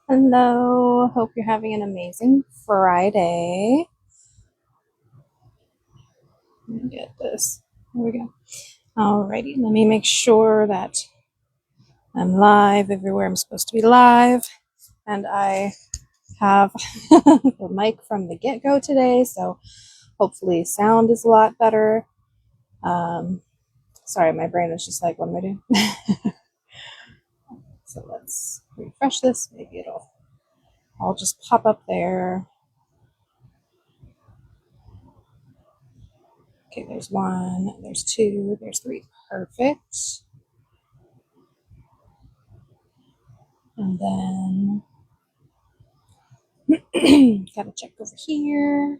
Hello, hope you're having an amazing Friday. Let me get this. Here we go. Alrighty, let me make sure that I'm live everywhere I'm supposed to be live. And I have the mic from the get-go today, so hopefully sound is a lot better. Sorry, my brain is just like, what am I doing? So let's refresh this. Maybe I'll just pop up there. Okay, there's one, there's two, there's three. Perfect. And then gotta check over here.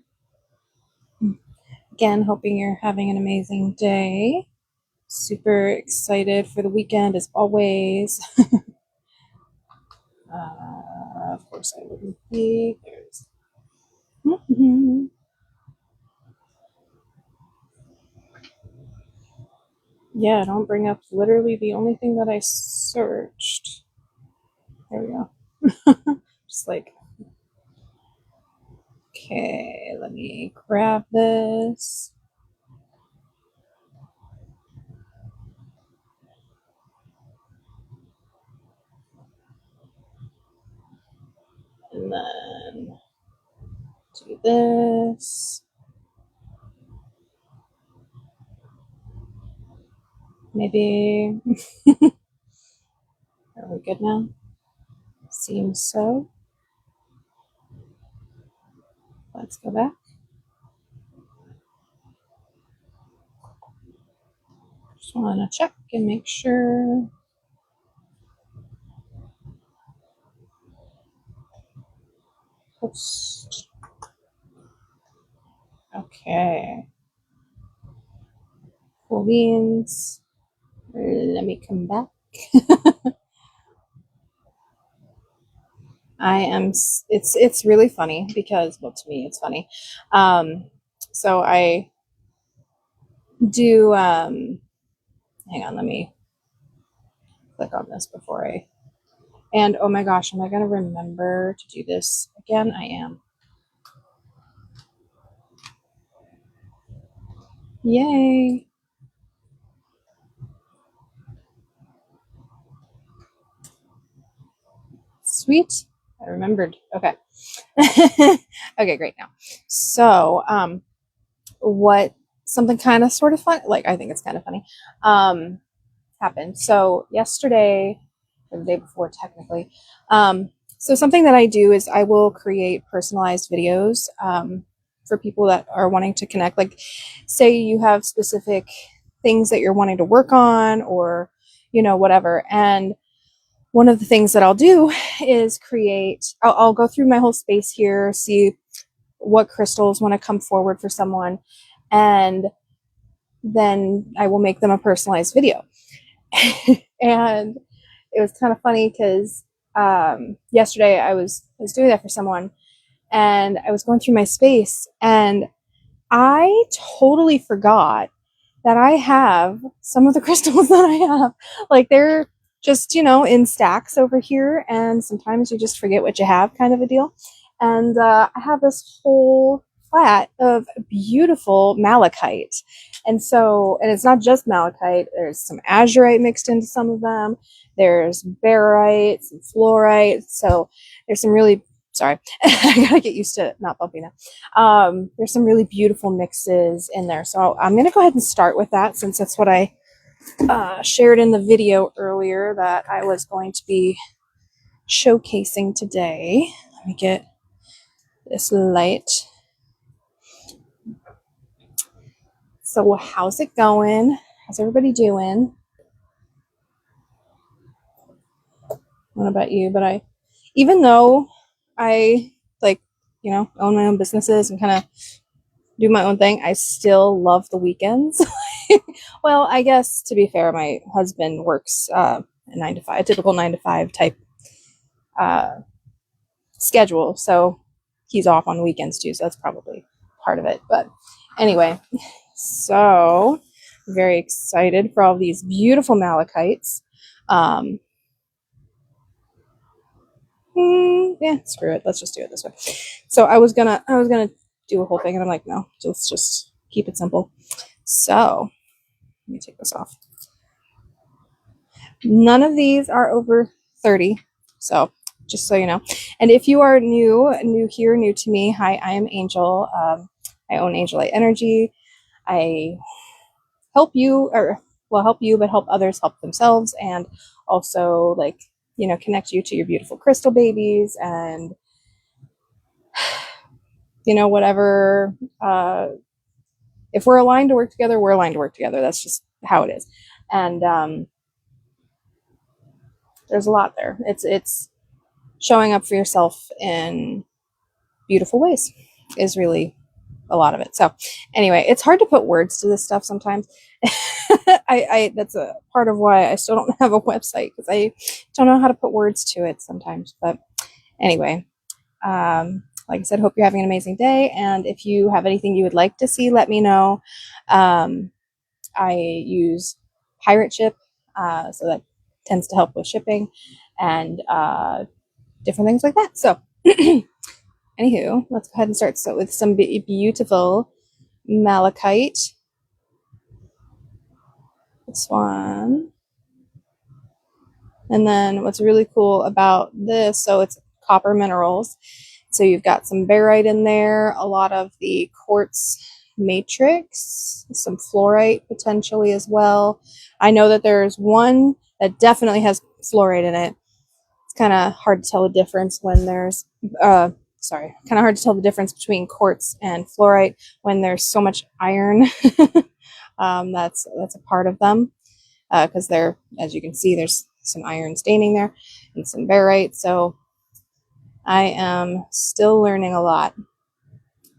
Again, hoping you're having an amazing day. Super excited for the weekend as always. Of course I wouldn't be. There's yeah, don't bring up literally the only thing that I searched. There we go. Just like, okay, let me grab this. And then do this. Maybe. Are we good now? Seems so. Let's go back. Just want to check and make sure. Post. Okay. Cool beans. Let me come back. It's really funny because, well, to me it's funny. So I do, hang on, let me click on this before and oh my gosh, am I going to remember to do this again? I am. Yay. Sweet. I remembered. Okay. Okay, great now. So, what something kind of sort of fun, like I think it's kind of funny, happened. So yesterday, or the day before technically, so something that I do is I will create personalized videos for people that are wanting to connect. Like, say you have specific things that you're wanting to work on, or whatever. And one of the things that I'll do is I'll go through my whole space here, see what crystals want to come forward for someone, and then I will make them a personalized video. And it was kind of funny because yesterday I was doing that for someone, and I was going through my space, and I totally forgot that I have some of the crystals that I have. Like, they're just, in stacks over here, and sometimes you just forget what you have, kind of a deal. And I have this whole flat of beautiful malachite. And it's not just malachite, there's some azurite mixed into some of them. There's barite, some fluorite. So there's some really, sorry, I gotta get used to not bumping it. There's some really beautiful mixes in there. So I'm gonna go ahead and start with that, since that's what I shared in the video earlier that I was going to be showcasing today. Let me get this light. So how's it going? How's everybody doing? I don't know about you, but even though I own my own businesses and kind of do my own thing, I still love the weekends. Well, I guess to be fair, my husband works a 9 to 5, a typical 9 to 5 type schedule, so he's off on weekends too. So that's probably part of it. But anyway, so very excited for all these beautiful malachites. Yeah, screw it. Let's just do it this way. So I was gonna do a whole thing, and I'm like, no, let's just keep it simple. So let me take this off. None of these are over 30. So just so you know. And if you are new here, new to me, hi, I am Angel. I own Angel Light Energy. I help you, or well, help you, but help others help themselves, and also like connect you to your beautiful crystal babies, and whatever. If we're aligned to work together, we're aligned to work together. That's just how it is. And there's a lot there. It's showing up for yourself in beautiful ways is really a lot of it. So anyway, it's hard to put words to this stuff sometimes. I that's a part of why I still don't have a website, because I don't know how to put words to it sometimes. But anyway, like I said, hope you're having an amazing day. And if you have anything you would like to see, let me know. I use Pirate Ship, so that tends to help with shipping and different things like that. So anywho, let's go ahead and start. So with some beautiful malachite. This one. And then what's really cool about this, so it's copper minerals. So you've got some barite in there, a lot of the quartz matrix, some fluorite potentially as well. I know that there's one that definitely has fluorite in it. It's kind of hard to tell the difference when there's, kind of hard to tell the difference between quartz and fluorite when there's so much iron. That's a part of them, because they're, as you can see, there's some iron staining there and some barite. So I am still learning a lot,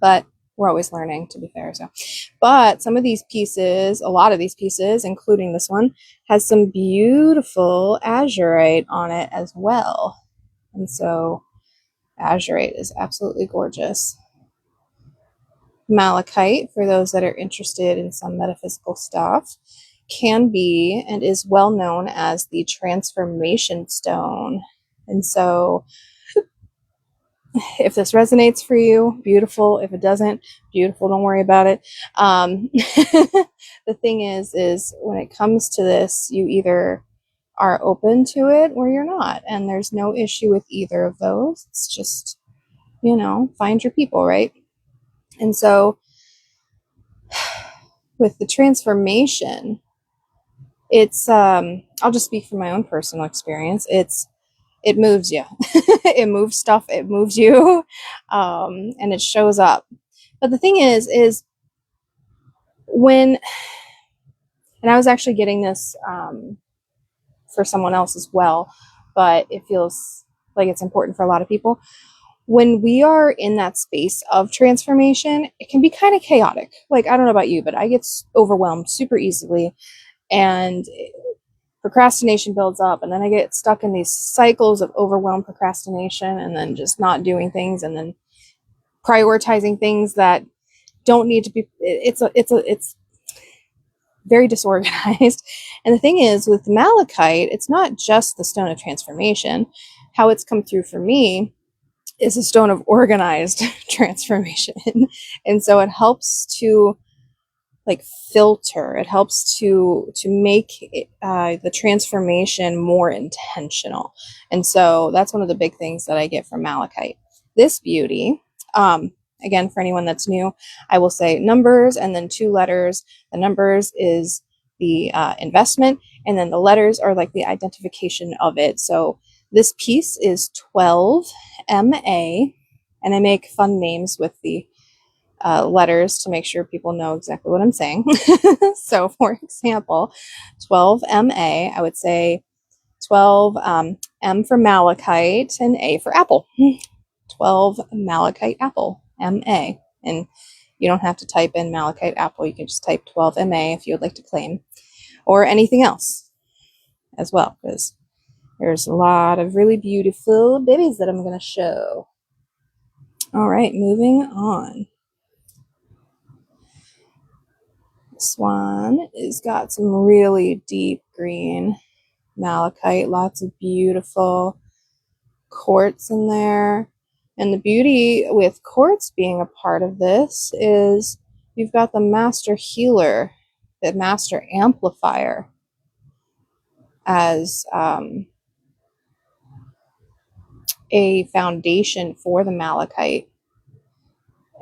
but we're always learning, to be fair. So, but some of these pieces, a lot of these pieces, including this one, has some beautiful azurite on it as well. And so azurite is absolutely gorgeous. Malachite, for those that are interested in some metaphysical stuff, can be and is well known as the transformation stone. And so if this resonates for you, beautiful. If it doesn't, beautiful. Don't worry about it. The thing is when it comes to this, you either are open to it or you're not. And there's no issue with either of those. It's just, find your people, right? And so with the transformation, it's I'll just speak from my own personal experience. It moves you. It moves stuff, it moves you, and it shows up. But the thing is when, and I was actually getting this for someone else as well, but it feels like it's important for a lot of people. When we are in that space of transformation, it can be kind of chaotic. Like, I don't know about you, but I get overwhelmed super easily, and procrastination builds up, and then I get stuck in these cycles of overwhelmed procrastination, and then just not doing things, and then prioritizing things that don't need to be. It's very disorganized. And the thing is, with malachite, it's not just the stone of transformation. How it's come through for me is a stone of organized transformation. And so it helps to like filter, it helps to make the transformation more intentional. And so that's one of the big things that I get from malachite. This beauty, again, for anyone that's new, I will say numbers and then 2 letters. The numbers is the investment, and then the letters are like the identification of it. So this piece is 12 MA, and I make fun names with the letters to make sure people know exactly what I'm saying. So, for example, 12 MA, I would say 12 M for malachite and A for apple. 12 malachite apple, MA. And you don't have to type in malachite apple, you can just type 12 MA if you would like to claim, or anything else as well, because there's a lot of really beautiful babies that I'm going to show. All right, moving on. This one has got some really deep green malachite, lots of beautiful quartz in there. And the beauty with quartz being a part of this is you've got the master healer, the master amplifier as a foundation for the malachite.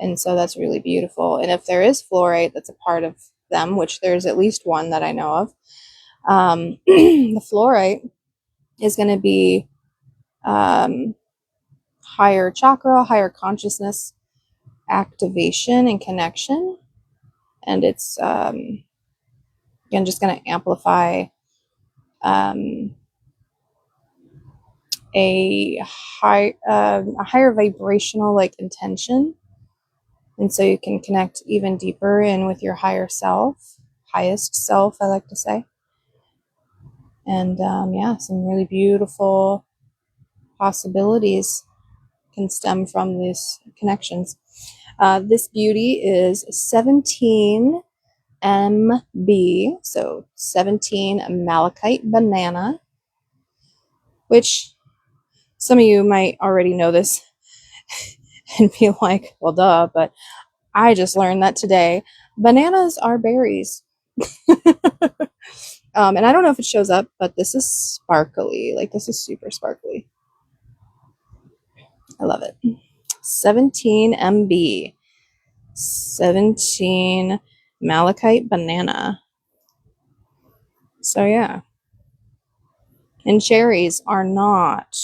And so that's really beautiful. And if there is fluorite that's a part of them, which there's at least one that I know of, the fluorite is going to be higher chakra, higher consciousness activation and connection. And it's again just going to amplify a higher vibrational like intention, and so you can connect even deeper in with your higher self, highest self, I like to say. And yeah, some really beautiful possibilities can stem from these connections. This beauty is 17 MB, so 17 malachite banana, which some of you might already know this and be like, well, duh, but I just learned that today. Bananas are berries. And I don't know if it shows up, but this is sparkly. Like, this is super sparkly. I love it. 17 MB. 17 malachite banana. So, yeah. And cherries are not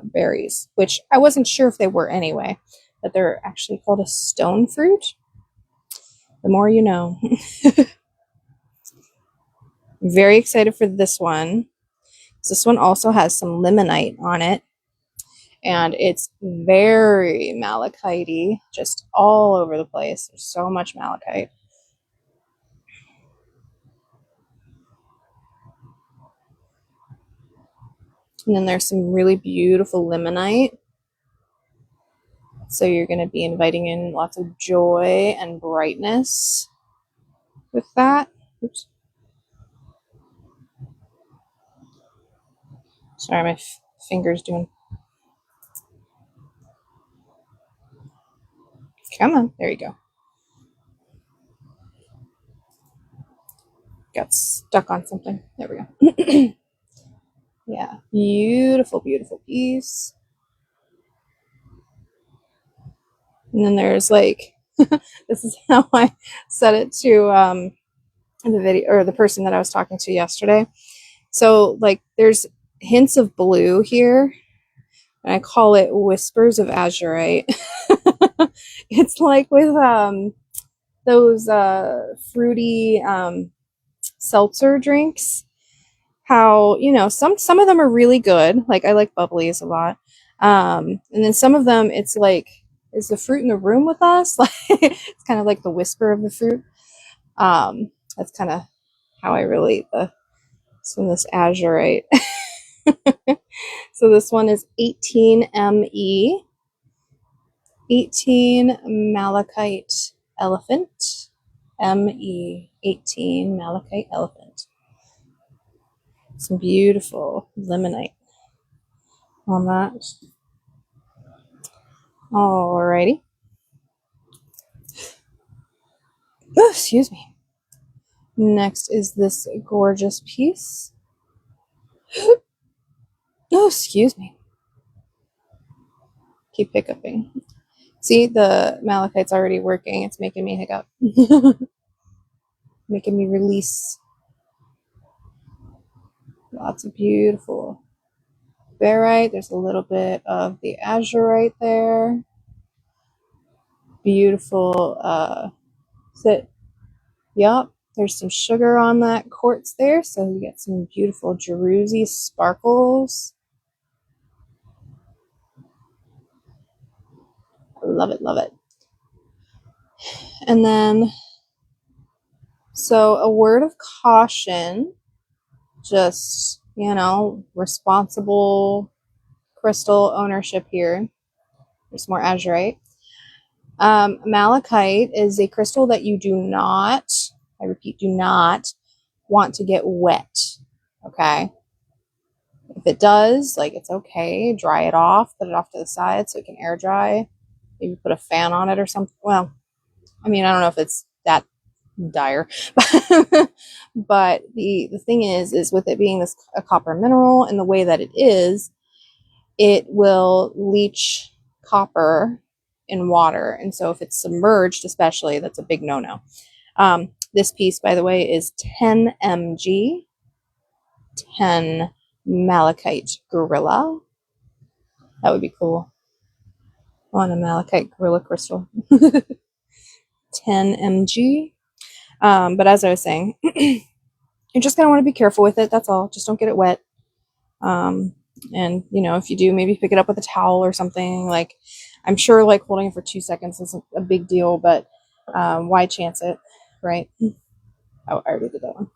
berries, which I wasn't sure if they were anyway, but they're actually called a stone fruit. The more you know. Very excited for this one. This one also has some limonite on it, and it's very malachite-y, just all over the place. There's so much malachite. And then there's some really beautiful limonite. So you're going to be inviting in lots of joy and brightness with that. Oops. Sorry, my finger's doing. Come on, there you go. Got stuck on something. There we go. Yeah, beautiful, beautiful piece. And then there's like, this is how I set it to the video, or the person that I was talking to yesterday. So like there's hints of blue here, and I call it whispers of azurite. It's like with those fruity seltzer drinks, how, you know, some of them are really good, like I like bubblies a lot, and then some of them it's like, is the fruit in the room with us? Like, it's kind of like the whisper of the fruit. That's kind of how I relate this azurite. So this one is 18 ME, 18 malachite elephant, ME, 18 malachite elephant. Some beautiful limonite on that. Alrighty. Oh, excuse me. Next is this gorgeous piece. Oh, excuse me. Keep hiccuping. See, the malachite's already working. It's making me hiccup. Making me release. Lots of beautiful barite. There's a little bit of the azurite there. Beautiful Yup, there's some sugar on that quartz there, so you get some beautiful Jerusi sparkles. Love it, love it. And then, so a word of caution, just, you know, responsible crystal ownership here. There's more azurite. Malachite is a crystal that you do not, I repeat, do not want to get wet. Okay? If it does, like, it's okay. Dry it off, put it off to the side so it can air dry. Maybe put a fan on it or something. Well, I mean, I don't know if it's that dire, but the thing is with it being this a copper mineral and the way that it is, it will leach copper in water, and so if it's submerged, especially, that's a big no-no. This piece, by the way, is 10 mg, 10 malachite gorilla. That would be cool. On a malachite gorilla crystal. 10 mg. But as I was saying, you're just going to want to be careful with it. That's all. Just don't get it wet. And, you know, if you do, maybe pick it up with a towel or something. Like, I'm sure, like, holding it for 2 seconds isn't a big deal, but why chance it, right? Oh, I already did that one.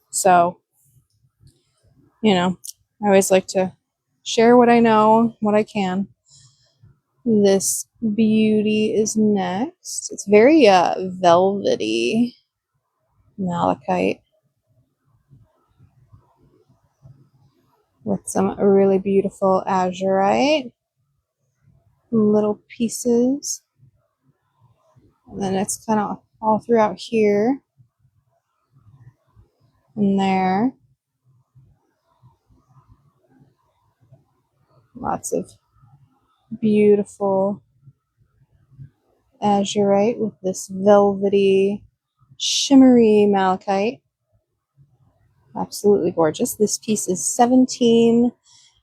So, you know, I always like to share what I know, what I can. This beauty is next. It's very velvety malachite with some really beautiful azurite, little pieces. And then it's kind of all throughout here and there. Lots of beautiful azurite with this velvety, shimmery malachite. Absolutely gorgeous. This piece is 17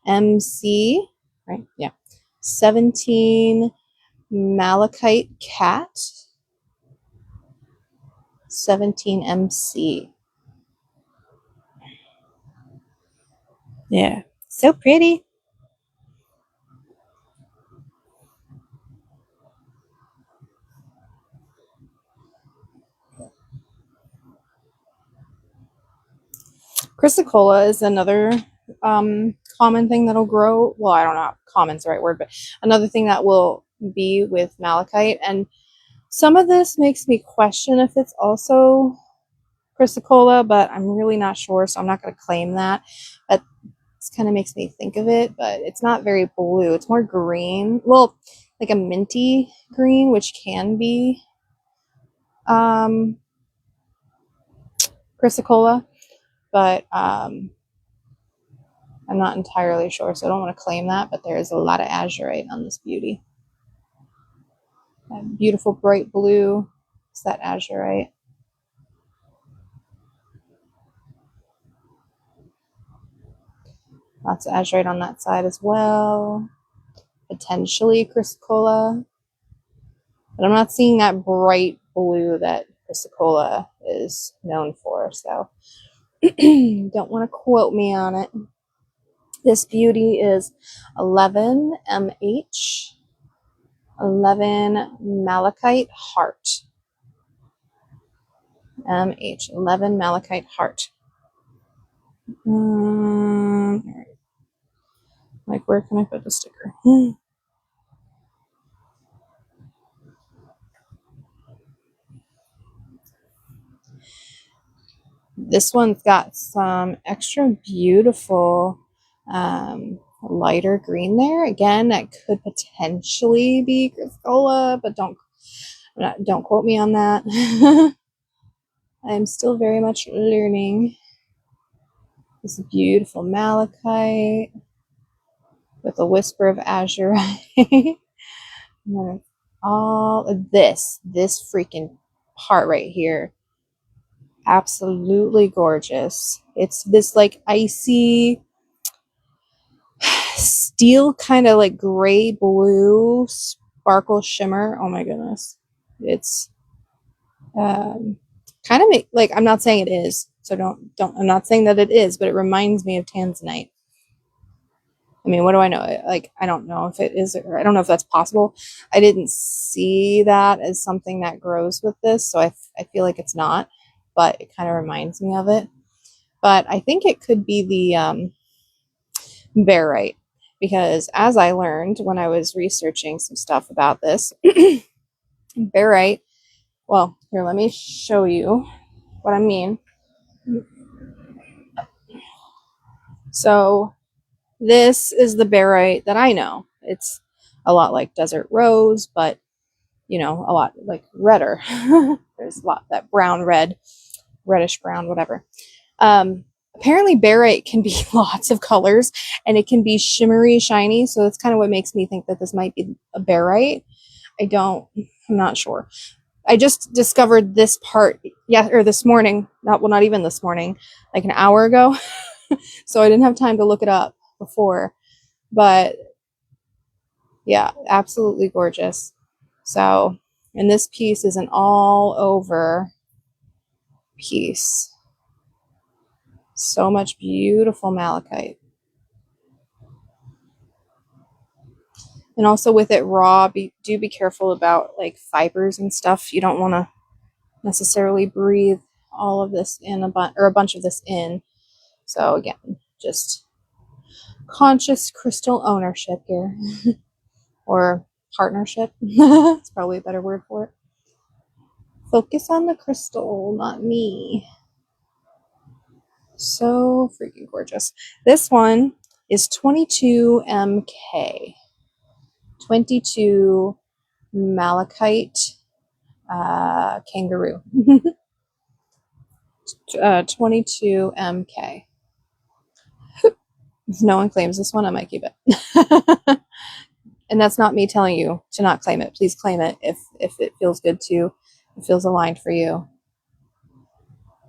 MC, right? Yeah. 17 malachite cat. 17 MC. Yeah. So pretty. Chrysocolla is another common thing that'll grow. Well, I don't know if common's the right word, but another thing that will be with malachite. And some of this makes me question if it's also Chrysocolla, but I'm really not sure, so I'm not going to claim that. But this kind of makes me think of it, but it's not very blue. It's more green. Well, like a minty green, which can be Chrysocolla, but I'm not entirely sure, so I don't want to claim that, but there is a lot of azurite on this beauty. That beautiful bright blue is that azurite. Lots of azurite on that side as well. Potentially Chrysocolla, but I'm not seeing that bright blue that Chrysocolla is known for, so don't want to quote me on it. This beauty is 11 MH, 11 malachite heart. MH, 11 malachite heart. Like, where can I put the sticker? This one's got some extra beautiful lighter green there. Again, that could potentially be Chrysocolla, but don't quote me on that. I'm still very much learning. This beautiful malachite with a whisper of azurite. All of this freaking part right here. Absolutely gorgeous. It's this like icy steel kind of like gray blue sparkle shimmer. Oh my goodness. It's kind of like, I'm not saying it is, so don't I'm not saying that it is, but it reminds me of tanzanite. I mean, what do I know? Like, I don't know if it is, or I don't know if that's possible. I didn't see that as something that grows with this, so I feel like it's not, but it kind of reminds me of it. But I think it could be the barite, because as I learned when I was researching some stuff about this, barite, well, here, let me show you what I mean. So this is the barite that I know. It's a lot like desert rose, but you know, a lot like redder. There's a lot that brown, red, reddish brown, whatever. Apparently barite can be lots of colors and it can be shimmery, shiny. So that's kind of what makes me think that this might be a barite. I'm not sure. I just discovered this part, yeah, or this morning. Not even this morning, like an hour ago. So I didn't have time to look it up before. But yeah, absolutely gorgeous. So, and this piece is an all over piece. So much beautiful malachite. And also with it raw, do be careful about like fibers and stuff. You don't want to necessarily breathe all of this in a bunch of this in. So again, just conscious crystal ownership here. Or partnership. It's probably a better word for it. Focus on the crystal, not me. So freaking gorgeous. This one is 22 MK. 22 malachite kangaroo. 22 MK. If no one claims this one, I might keep it. And that's not me telling you to not claim it. Please claim it if it feels good to you, it feels aligned for you.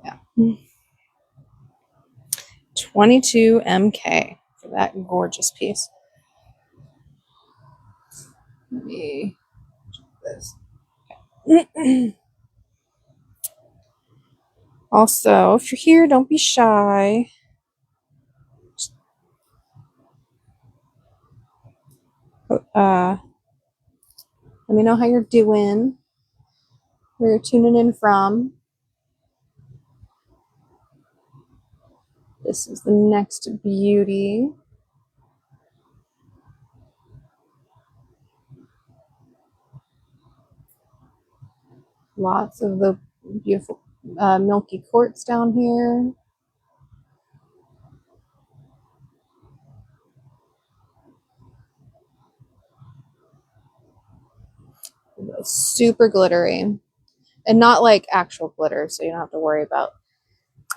Yeah. 22 MK for that gorgeous piece. Let me this. Also, if you're here, don't be shy. Let me know how you're doing, where you're tuning in from. This is the next beauty. Lots of the beautiful milky quartz down here. Super glittery. And not like actual glitter, so you don't have to worry about,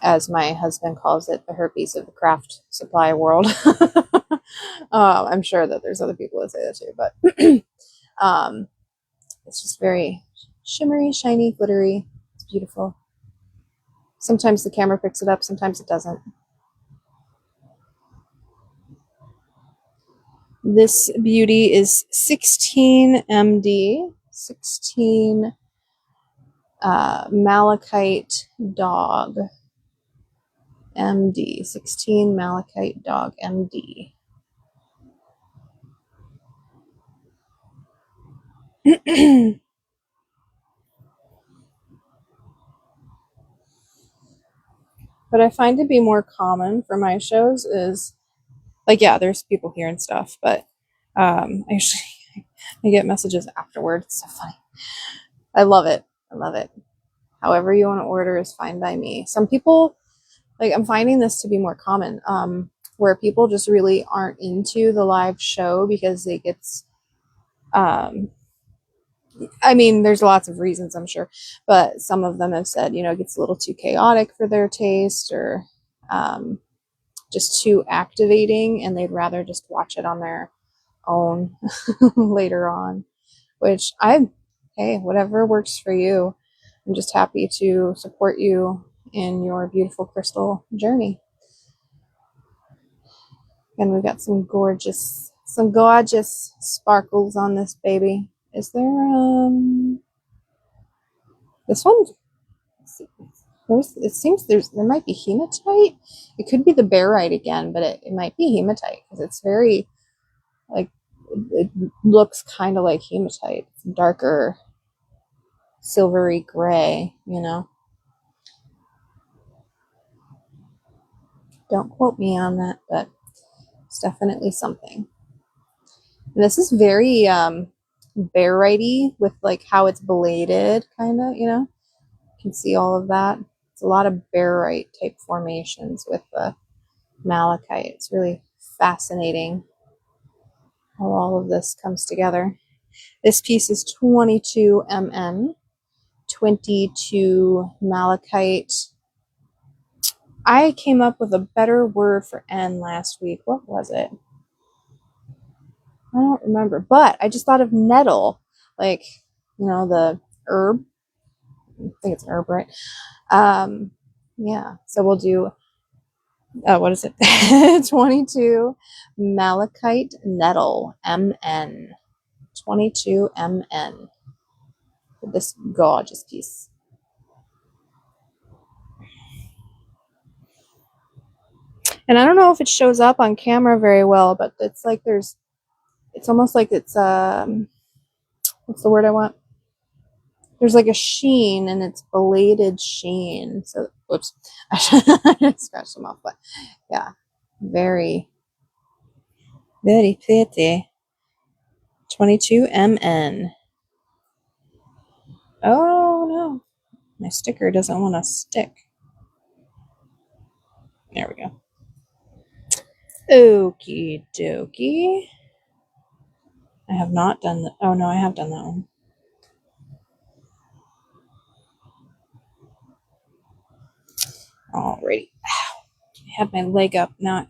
as my husband calls it, the herpes of the craft supply world. I'm sure that there's other people that say that too, but it's just very shimmery, shiny, glittery. It's beautiful. Sometimes the camera picks it up, sometimes it doesn't. This beauty is 16 MD, 16 malachite dog MD, 16 malachite dog MD. What I find to be more common for my shows is, like, yeah, there's people here and stuff, but I get messages afterward. It's so funny. I love it. I love it. However you want to order is fine by me. Some people, like, I'm finding this to be more common, where people just really aren't into the live show because it gets, I mean, there's lots of reasons, I'm sure, but some of them have said, you know, it gets a little too chaotic for their taste, or just too activating, and they'd rather just watch it on their own later on, which hey, whatever works for you. I'm just happy to support you in your beautiful crystal journey. And we've got some gorgeous sparkles on this baby. Is there this one? It seems there might be hematite. It could be the barite again, but it might be hematite because it's very, like, it looks kind of like hematite. It's darker, silvery gray, you know. Don't quote me on that, but it's definitely something. And this is very barite with like how it's bladed, kind of, you know. You can see all of that. It's a lot of barite type formations with the malachite. It's really fascinating how all of this comes together. This piece is 22 mn, 22 malachite. I came up with a better word for N last week. What was it? I don't remember, but I just thought of nettle, like, you know, the herb. I think it's an herb, right? Yeah, so we'll do, what is it? 22 malachite nettle, MN. 22 MN for this gorgeous piece. And I don't know if it shows up on camera very well, but it's like it's almost like it's, what's the word I want? There's like a sheen, and it's belated sheen. So, whoops, I scratched them off, but yeah, very, very pretty. 22 MN. Oh no, my sticker doesn't want to stick. There we go. Okie dokie. I have not done that. Oh no, I have done that one. Alrighty. I had my leg up. Now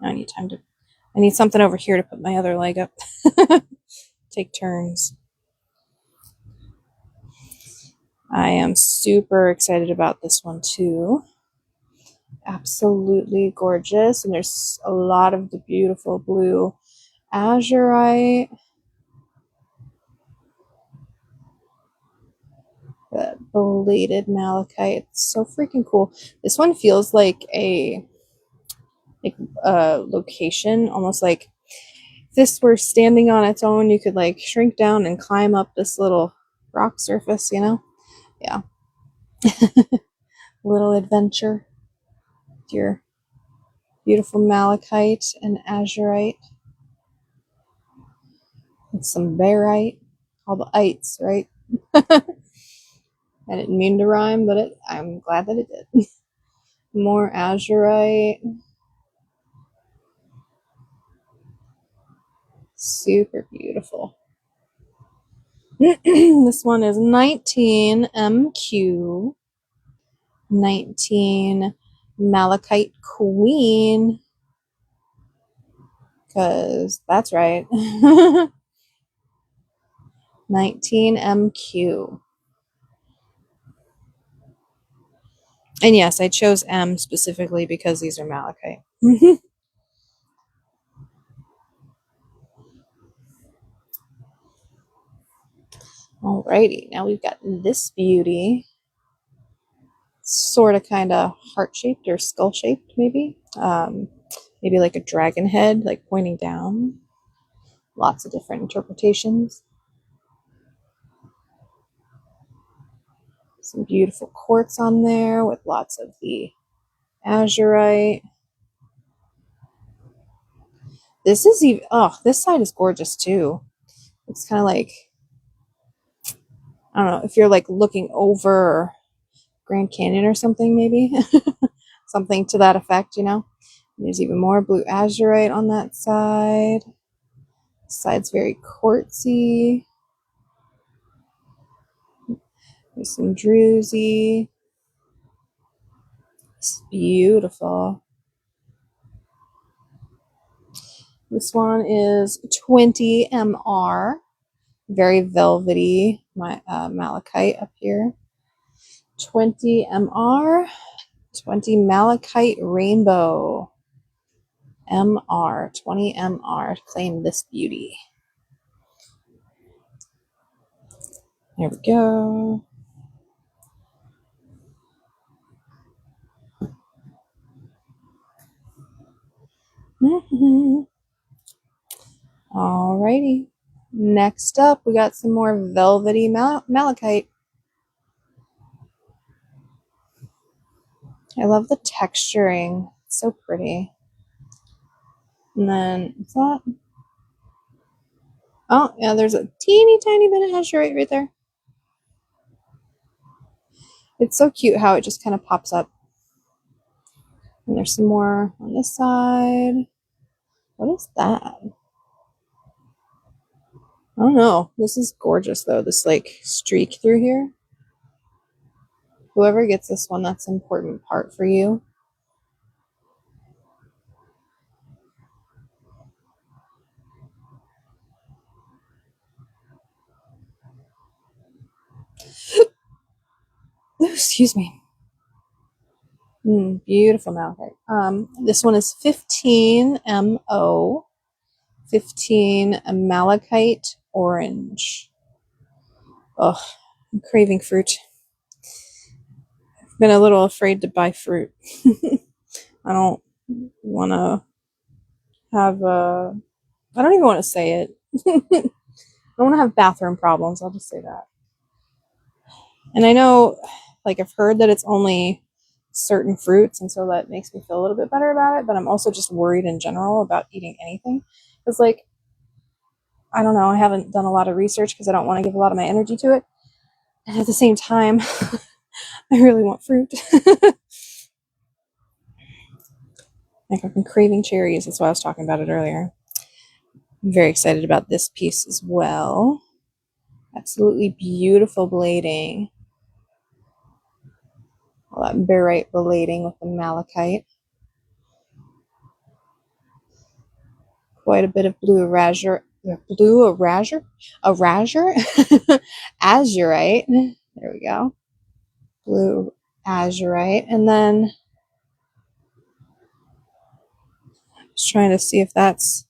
I need time to. I need something over here to put my other leg up. Take turns. I am super excited about this one too. Absolutely gorgeous, and there's a lot of the beautiful blue azurite. The belated malachite. It's so freaking cool. This one feels like a location, almost like if this were standing on its own, you could like shrink down and climb up this little rock surface, you know? Yeah. Little adventure with your beautiful malachite and azurite. And some barite. All the ites, right? I didn't mean to rhyme, but I'm glad that it did. More azurite. Super beautiful. This one is 19 MQ. 19 Malachite Queen. Because that's right. 19 MQ. And yes, I chose M specifically because these are malachite. Alrighty, now we've got this beauty. Sort of kind of heart-shaped or skull-shaped, maybe. Maybe like a dragon head, like pointing down. Lots of different interpretations. Some beautiful quartz on there with lots of the azurite. This is even, oh, this side is gorgeous too. It's kind of like, I don't know, if you're like looking over Grand Canyon or something, maybe. Something to that effect, you know. And there's even more blue azurite on that side. This side's very quartzy. There's some druzy. It's beautiful. This one is 20 MR. Very velvety malachite up here. 20 MR. 20 malachite rainbow. MR. 20 MR. Claim this beauty. There we go. Alrighty. Next up, we got some more velvety malachite. I love the texturing. It's so pretty. And then, is that? Oh, yeah, there's a teeny tiny bit of azurite right there. It's so cute how it just kind of pops up. And there's some more on this side. What is that? I don't know. This is gorgeous though, this like streak through here. Whoever gets this one, that's an important part for you. Excuse me. Beautiful malachite. This one is 15 MO, 15 malachite orange. Oh, I'm craving fruit. I've been a little afraid to buy fruit. I don't want to have a. I don't even want to say it. I don't want to have bathroom problems. I'll just say that. And I know, like, I've heard that it's only certain fruits, and so that makes me feel a little bit better about it. But I'm also just worried in general about eating anything. Because, like, I don't know, I haven't done a lot of research because I don't want to give a lot of my energy to it. And at the same time, I really want fruit. Like, I've been craving cherries. That's why I was talking about it earlier. I'm very excited about this piece as well. Absolutely beautiful blading. All that barite blading with the malachite. Quite a bit of blue azurite, azurite. There we go. Blue azurite. And then just trying to see if that's,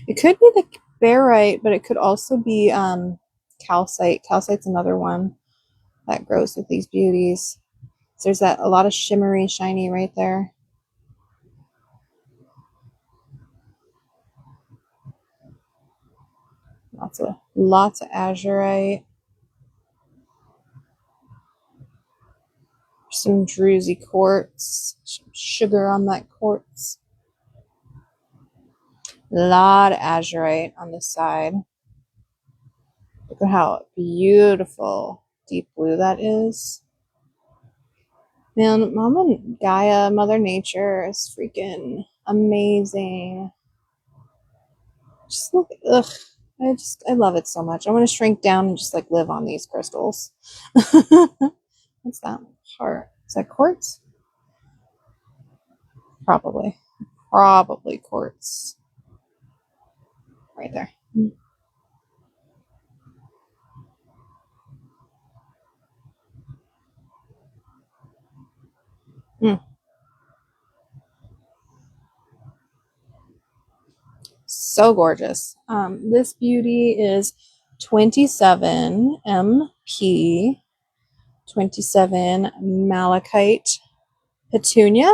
it could be the barite, but it could also be calcite. Calcite's another one that grows with these beauties. So there's that a lot of shimmery, shiny right there. Lots of azurite. Some druzy quartz, some sugar on that quartz. A lot of azurite on this side. Look at how beautiful deep blue that is. Man, Mama Gaia, Mother Nature is freaking amazing. Just look, ugh. I love it so much. I want to shrink down and just like live on these crystals. What's that part? Is that quartz? Probably quartz. Right there. Mm. So gorgeous. This beauty is 27 MP, 27 malachite petunia.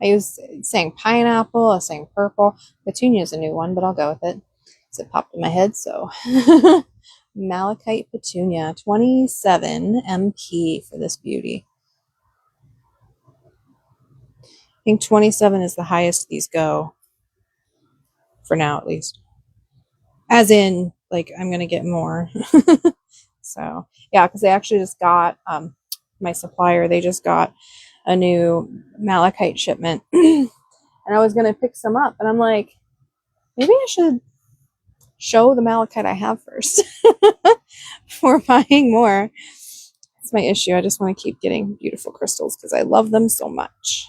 I was saying pineapple, I was saying purple. Petunia is a new one, but I'll go with it. It popped in my head, so malachite petunia, 27 MP for this beauty. I think 27 is the highest these go. For now, at least. As in, like, I'm going to get more. So, yeah, because they actually just got, my supplier, they just got a new malachite shipment. And I was going to pick some up. And I'm like, maybe I should show the malachite I have first before buying more. That's my issue. I just want to keep getting beautiful crystals because I love them so much.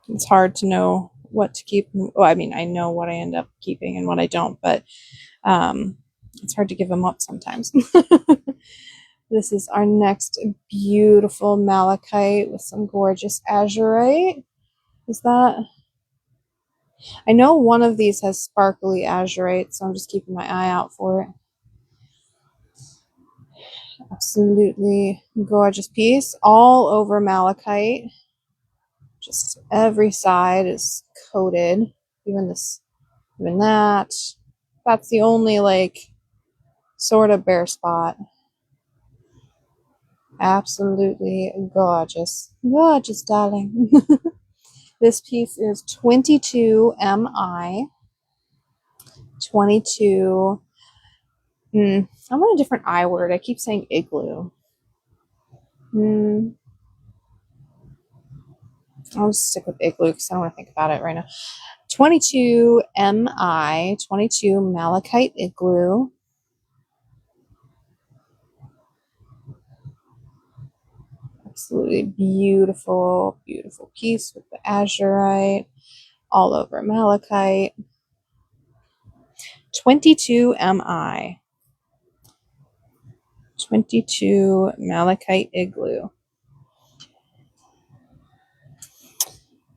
It's hard to know what to keep. Well, I mean, I know what I end up keeping and what I don't, but it's hard to give them up sometimes. This is our next beautiful malachite with some gorgeous azurite. Is that? I know one of these has sparkly azurite, so I'm just keeping my eye out for it. Absolutely gorgeous piece. All over malachite. Just every side is coated. Even this, even that. That's the only, like, sort of bare spot. Absolutely gorgeous. Gorgeous, darling. This piece is 22 MI. 22. I want a different I word. I keep saying igloo. I'll just stick with Igloo because I don't want to think about it right now. 22 MI, 22 Malachite Igloo. Absolutely beautiful, beautiful piece with the azurite all over malachite. 22 MI. 22 Malachite Igloo.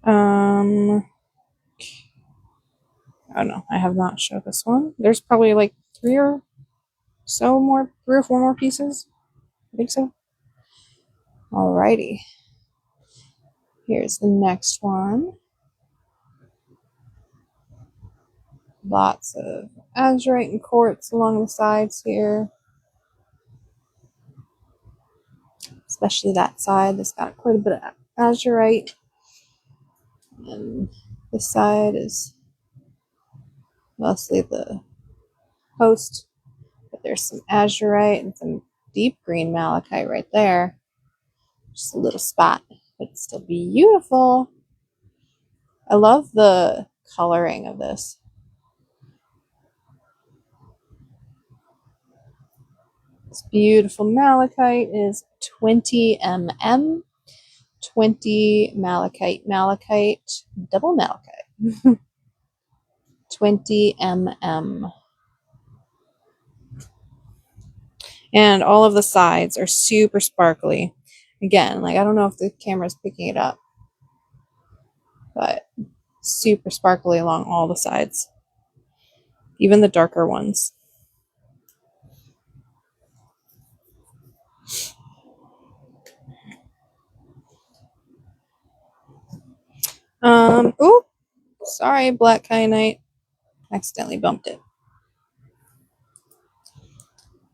Oh no, I have not showed this one. There's probably like three or four more pieces. I think so. Alrighty. Here's the next one. Lots of azurite and quartz along the sides here. Especially that side that's got quite a bit of azurite. And this side is mostly the host, but there's some azurite and some deep green malachite right there. Just a little spot, but it's still beautiful. I love the coloring of this. This beautiful malachite is 20 mm, 20 malachite, double malachite, 20 mm. And all of the sides are super sparkly. Again, like I don't know if the camera's picking it up, but super sparkly along all the sides, even the darker ones. Oh, sorry, black kyanite. Accidentally bumped it.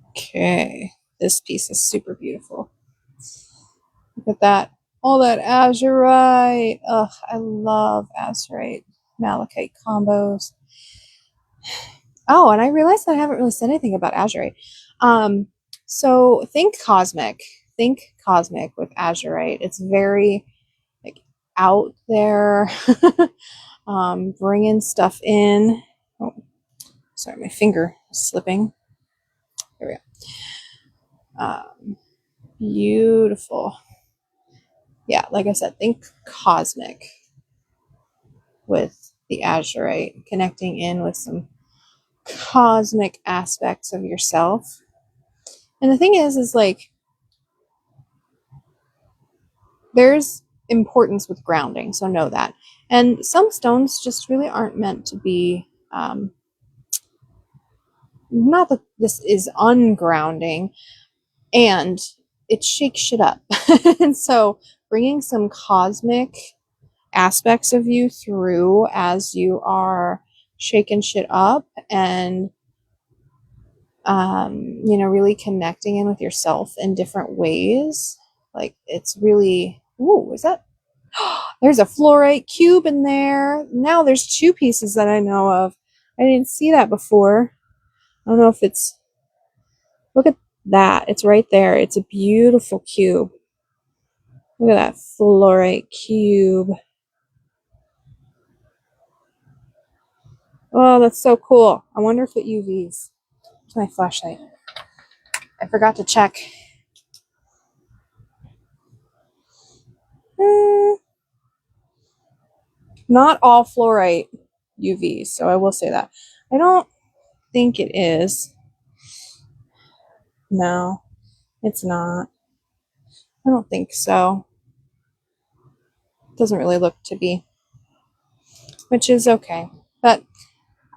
Okay, this piece is super beautiful. Look at that. All that azurite. Ugh, I love azurite malachite combos. Oh, and I realized that I haven't really said anything about azurite. So think cosmic. Think cosmic with azurite. It's very like out there, bringing stuff in. Oh, sorry, my finger is slipping. There we go. Beautiful. Yeah, like I said, think cosmic with the azurite, connecting in with some cosmic aspects of yourself. And the thing is like there's importance with grounding, so know that. And some stones just really aren't meant to be not that this is ungrounding, and it shakes shit up. And so bringing some cosmic aspects of you through as you are shaking shit up and really connecting in with yourself in different ways. Like it's really, ooh, is that, there's a fluorite cube in there. Now there's two pieces that I know of. I didn't see that before. I don't know if it's, look at that. It's right there. It's a beautiful cube. Look at that fluorite cube. Oh, that's so cool. I wonder if it UVs. It's my flashlight. I forgot to check. Not all fluorite UV, so I will say that. I don't think it is. No, it's not. I don't think so. It doesn't really look to be, which is okay. But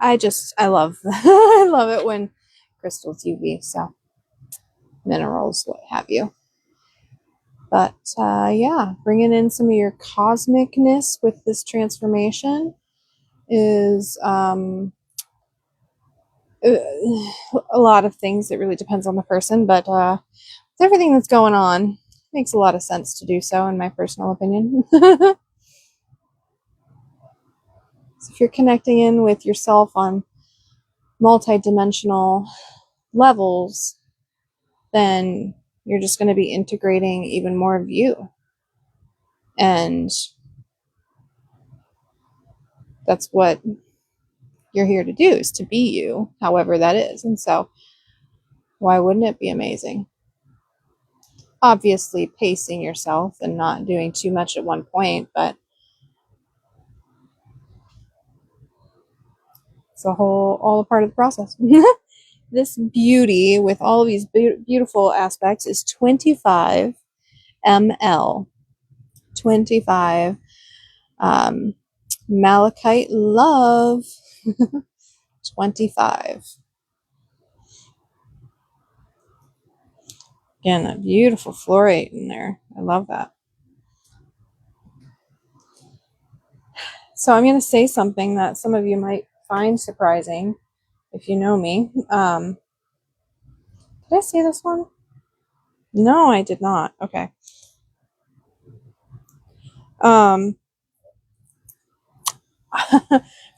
I love I love it when crystals UV, so minerals, what have you. But yeah, bringing in some of your cosmicness with this transformation is a lot of things. It really depends on the person, but with everything that's going on, it makes a lot of sense to do so, in my personal opinion. So if you're connecting in with yourself on multi-dimensional levels, then you're just going to be integrating even more of you. And That's what you're here to do, is to be you, however that is. And so why wouldn't it be amazing? Obviously pacing yourself and not doing too much at one point, but it's all a part of the process. This beauty with all of these beautiful aspects is 25 ml. 25 um, Malachite Love. 25. Again, that beautiful florate in there. I love that. So I'm going to say something that some of you might find surprising if you know me. Did I say this one? No, I did not. Okay.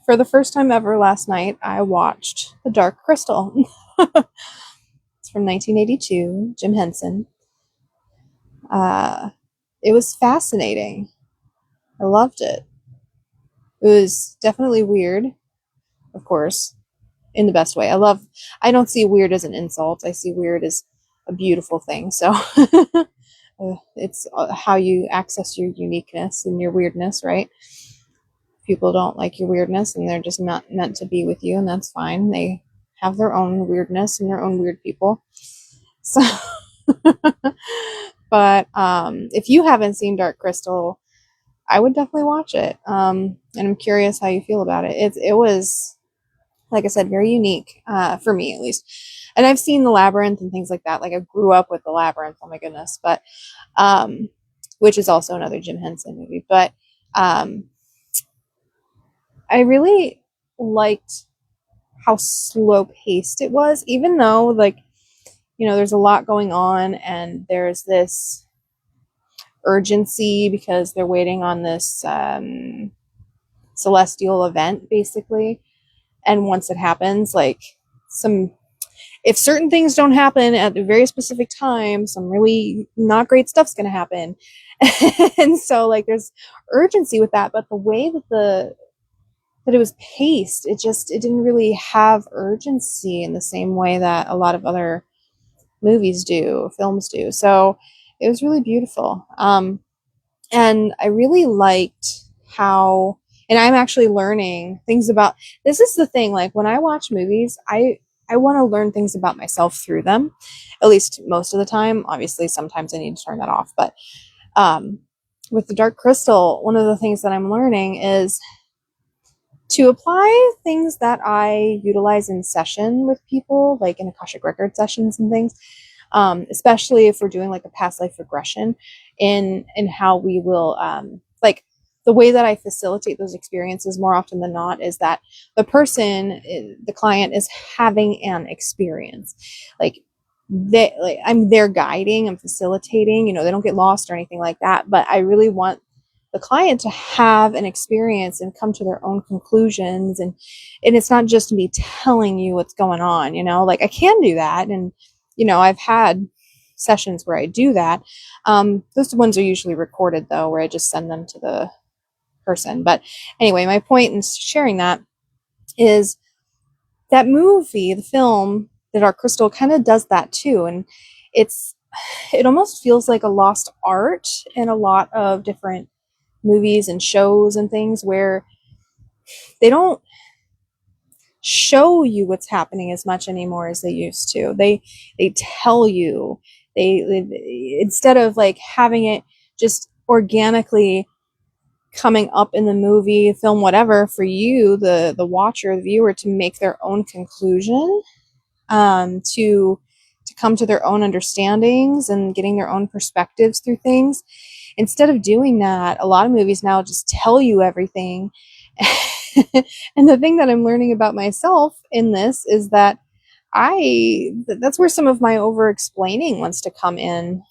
For the first time ever last night, I watched The Dark Crystal. It's from 1982, Jim Henson. It was fascinating. I loved it. It was definitely weird, of course, in the best way. I don't see weird as an insult. I see weird as a beautiful thing. So it's how you access your uniqueness and your weirdness, right? People don't like your weirdness and they're just not meant to be with you, and that's fine. They have their own weirdness and their own weird people. So, but if you haven't seen Dark Crystal, I would definitely watch it. And I'm curious how you feel about it. It was, like I said, very unique, for me at least. And I've seen The Labyrinth and things like that. Like I grew up with The Labyrinth, oh my goodness. But, which is also another Jim Henson movie. But, I really liked how slow paced it was, even though, like, there's a lot going on and there's this urgency because they're waiting on this celestial event, basically. And once it happens, like, if certain things don't happen at a very specific time, some really not great stuff's going to happen. And so, like, there's urgency with that, but the way that it was paced, it didn't really have urgency in the same way that a lot of other movies do, films do. So it was really beautiful. And I really liked how, and I'm actually learning things about, this is the thing, like when I watch movies, I want to learn things about myself through them, at least most of the time. Obviously, sometimes I need to turn that off. But with The Dark Crystal, one of the things that I'm learning is to apply things that I utilize in session with people, like in Akashic Record sessions and things, especially if we're doing like a past life regression, in how we will, like, the way that I facilitate those experiences more often than not is that the client is having an experience. Like, I'm there guiding, I'm facilitating, they don't get lost or anything like that, but I really want the client to have an experience and come to their own conclusions, and it's not just me telling you what's going on, like I can do that, and I've had sessions where I do that. Those ones are usually recorded though, where I just send them to the person. But anyway, my point in sharing that is that movie, the film, The Dark Crystal, kind of does that too, and it almost feels like a lost art in a lot of different movies and shows and things, where they don't show you what's happening as much anymore as they used to. They tell you, they instead of like having it just organically coming up in the movie, film, whatever, for you, the watcher, the viewer, to make their own conclusion, to come to their own understandings and getting their own perspectives through things. Instead of doing that, a lot of movies now just tell you everything. And the thing that I'm learning about myself in this is that that's where some of my over explaining wants to come in.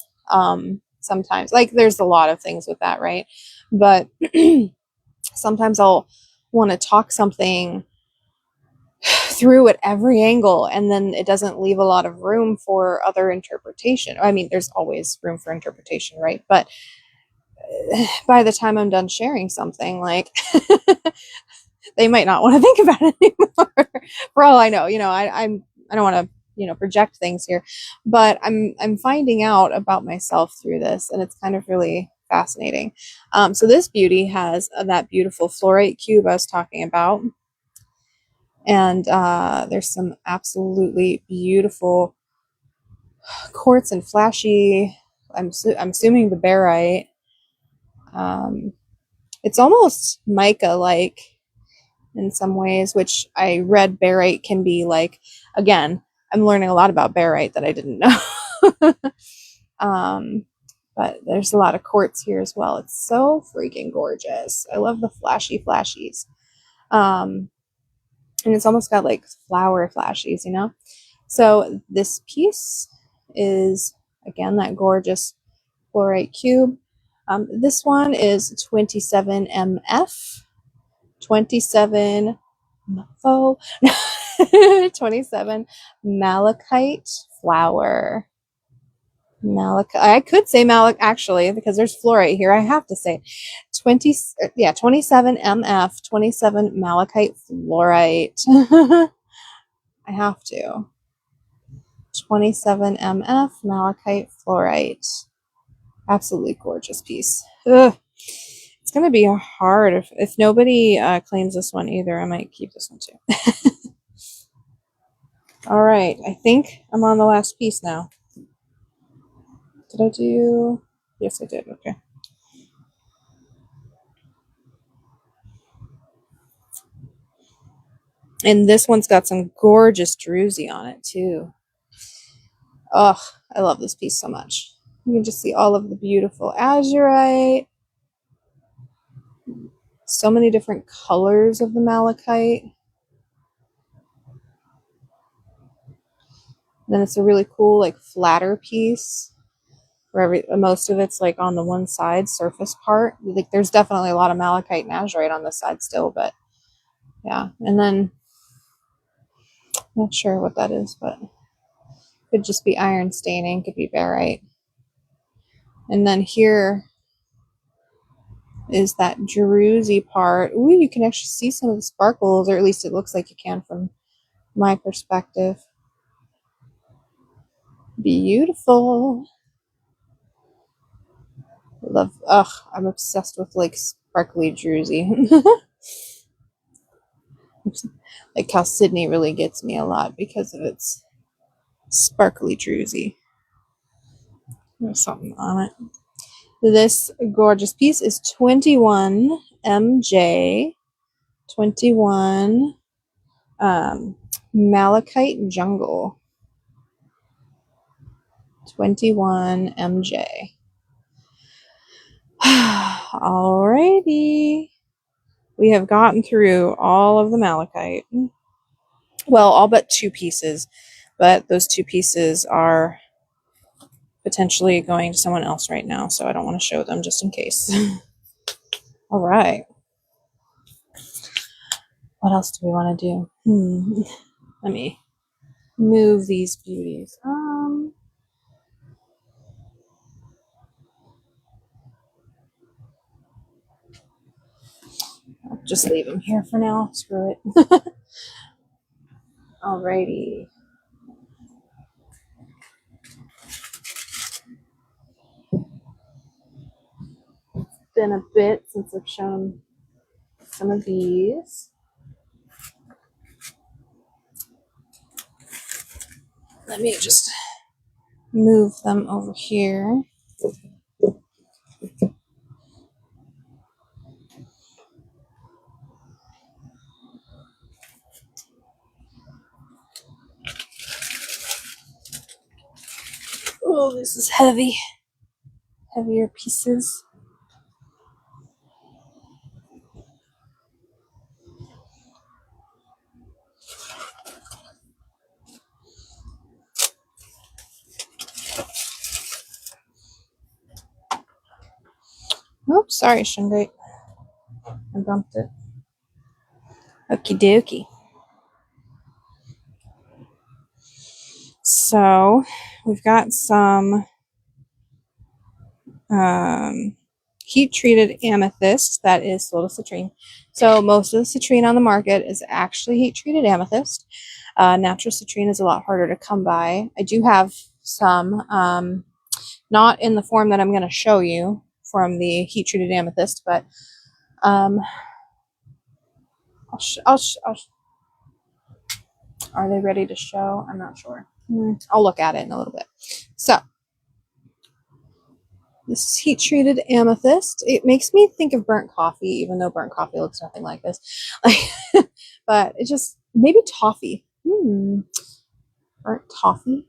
Sometimes, like, there's a lot of things with that, right? But sometimes I'll want to talk something through at every angle, and then it doesn't leave a lot of room for other interpretation. I mean, there's always room for interpretation, right? But by the time I'm done sharing something, like, they might not want to think about it anymore. For all I know, I don't want to, project things here, but I'm finding out about myself through this, and it's kind of really fascinating. So this beauty has that beautiful fluorite cube I was talking about, and there's some absolutely beautiful quartz and flashy. I'm assuming the barite. It's almost mica like in some ways, which I read barite can be like. Again, I'm learning a lot about barite that I didn't know. But there's a lot of quartz here as well. It's so freaking gorgeous. I love the flashy flashies. And it's almost got like flower flashies, So this piece is, again, that gorgeous fluorite cube. This one is 27 MF, 27 MFO, 27 malachite flower. I could say malachite actually, because there's fluorite here. I have to say 27 MF, 27 malachite fluorite. I have to. 27 MF malachite fluorite. Absolutely gorgeous piece. Ugh. It's going to be hard. If nobody claims this one either, I might keep this one too. All right. I think I'm on the last piece now. Did I do? Yes, I did. Okay. And this one's got some gorgeous druzy on it too. Oh, I love this piece so much. You can just see all of the beautiful azurite. So many different colors of the malachite. And then it's a really cool, like, flatter piece where most of it's like on the one side surface part. Like, there's definitely a lot of malachite and azurite on this side still, but yeah. And then not sure what that is, but could just be iron staining, could be barite. And then here is that druzy part. Ooh, you can actually see some of the sparkles, or at least it looks like you can from my perspective. Beautiful. Love, I'm obsessed with like sparkly druzy. Like how Sydney really gets me a lot because of its sparkly druzy. There's something on it. This gorgeous piece is 21 MJ, 21 Malachite Jungle, 21 MJ. Alrighty. We have gotten through all of the malachite. Well, all but two pieces, but those two pieces are potentially going to someone else right now, so I don't want to show them just in case. All right. What else do we want to do? Let me move these beauties. I'll just leave them here for now. Screw it. Alrighty. Been a bit since I've shown some of these. Let me just move them over here. Oh, this is heavy. Heavier pieces. Oops, sorry, Shungite. I bumped it. Okie dokie. So we've got some heat treated amethyst that is lotus citrine. So most of the citrine on the market is actually heat treated amethyst. Natural citrine is a lot harder to come by. I do have some, not in the form that I'm going to show you from the heat treated amethyst, but are they ready to show? I'm not sure. I'll look at it in a little bit. So this is heat treated amethyst. It makes me think of burnt coffee, even though burnt coffee looks nothing like this. But it just, maybe toffee. Burnt toffee?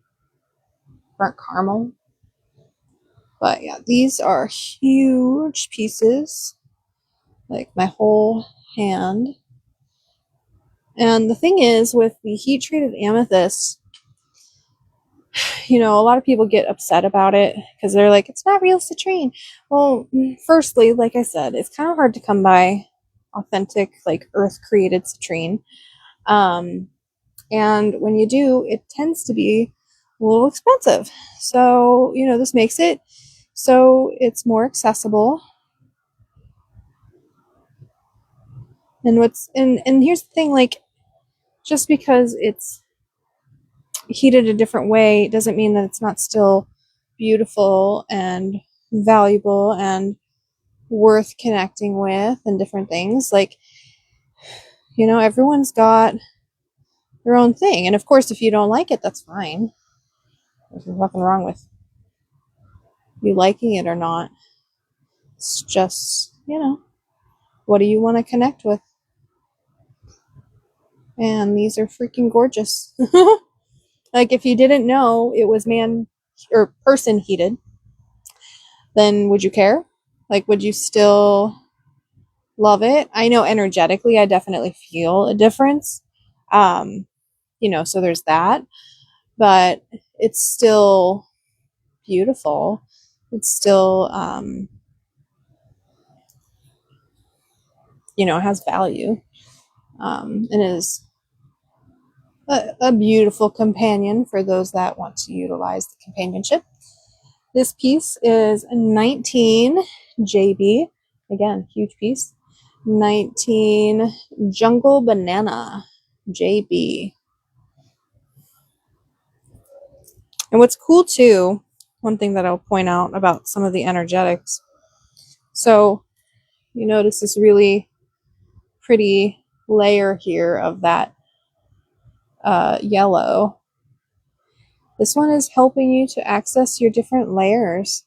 Burnt caramel? But yeah, these are huge pieces, like my whole hand. And the thing is, with the heat treated amethyst, you know, a lot of people get upset about it because they're like, it's not real citrine. Well, firstly, like I said, it's kind of hard to come by authentic, like earth created citrine. And when you do, it tends to be a little expensive. So, you know, this makes it so it's more accessible. And here's the thing, like, just because it's heated a different way doesn't mean that it's not still beautiful and valuable and worth connecting with and different things. Like, you know, everyone's got their own thing. And of course, if you don't like it, that's fine. There's nothing wrong with you liking it or not. It's just, you know, what do you want to connect with? And these are freaking gorgeous. Like, if you didn't know it was man or person heated, then would you care? Like, would you still love it? I know energetically, I definitely feel a difference. You know, so there's that. But it's still beautiful. It's still, you know, it has value. And is a beautiful companion for those that want to utilize the companionship. This piece is 19 JB. Again, huge piece. 19 Jungle Banana JB. And what's cool too, one thing that I'll point out about some of the energetics. So you notice this really pretty layer here of that yellow. This one is helping you to access your different layers.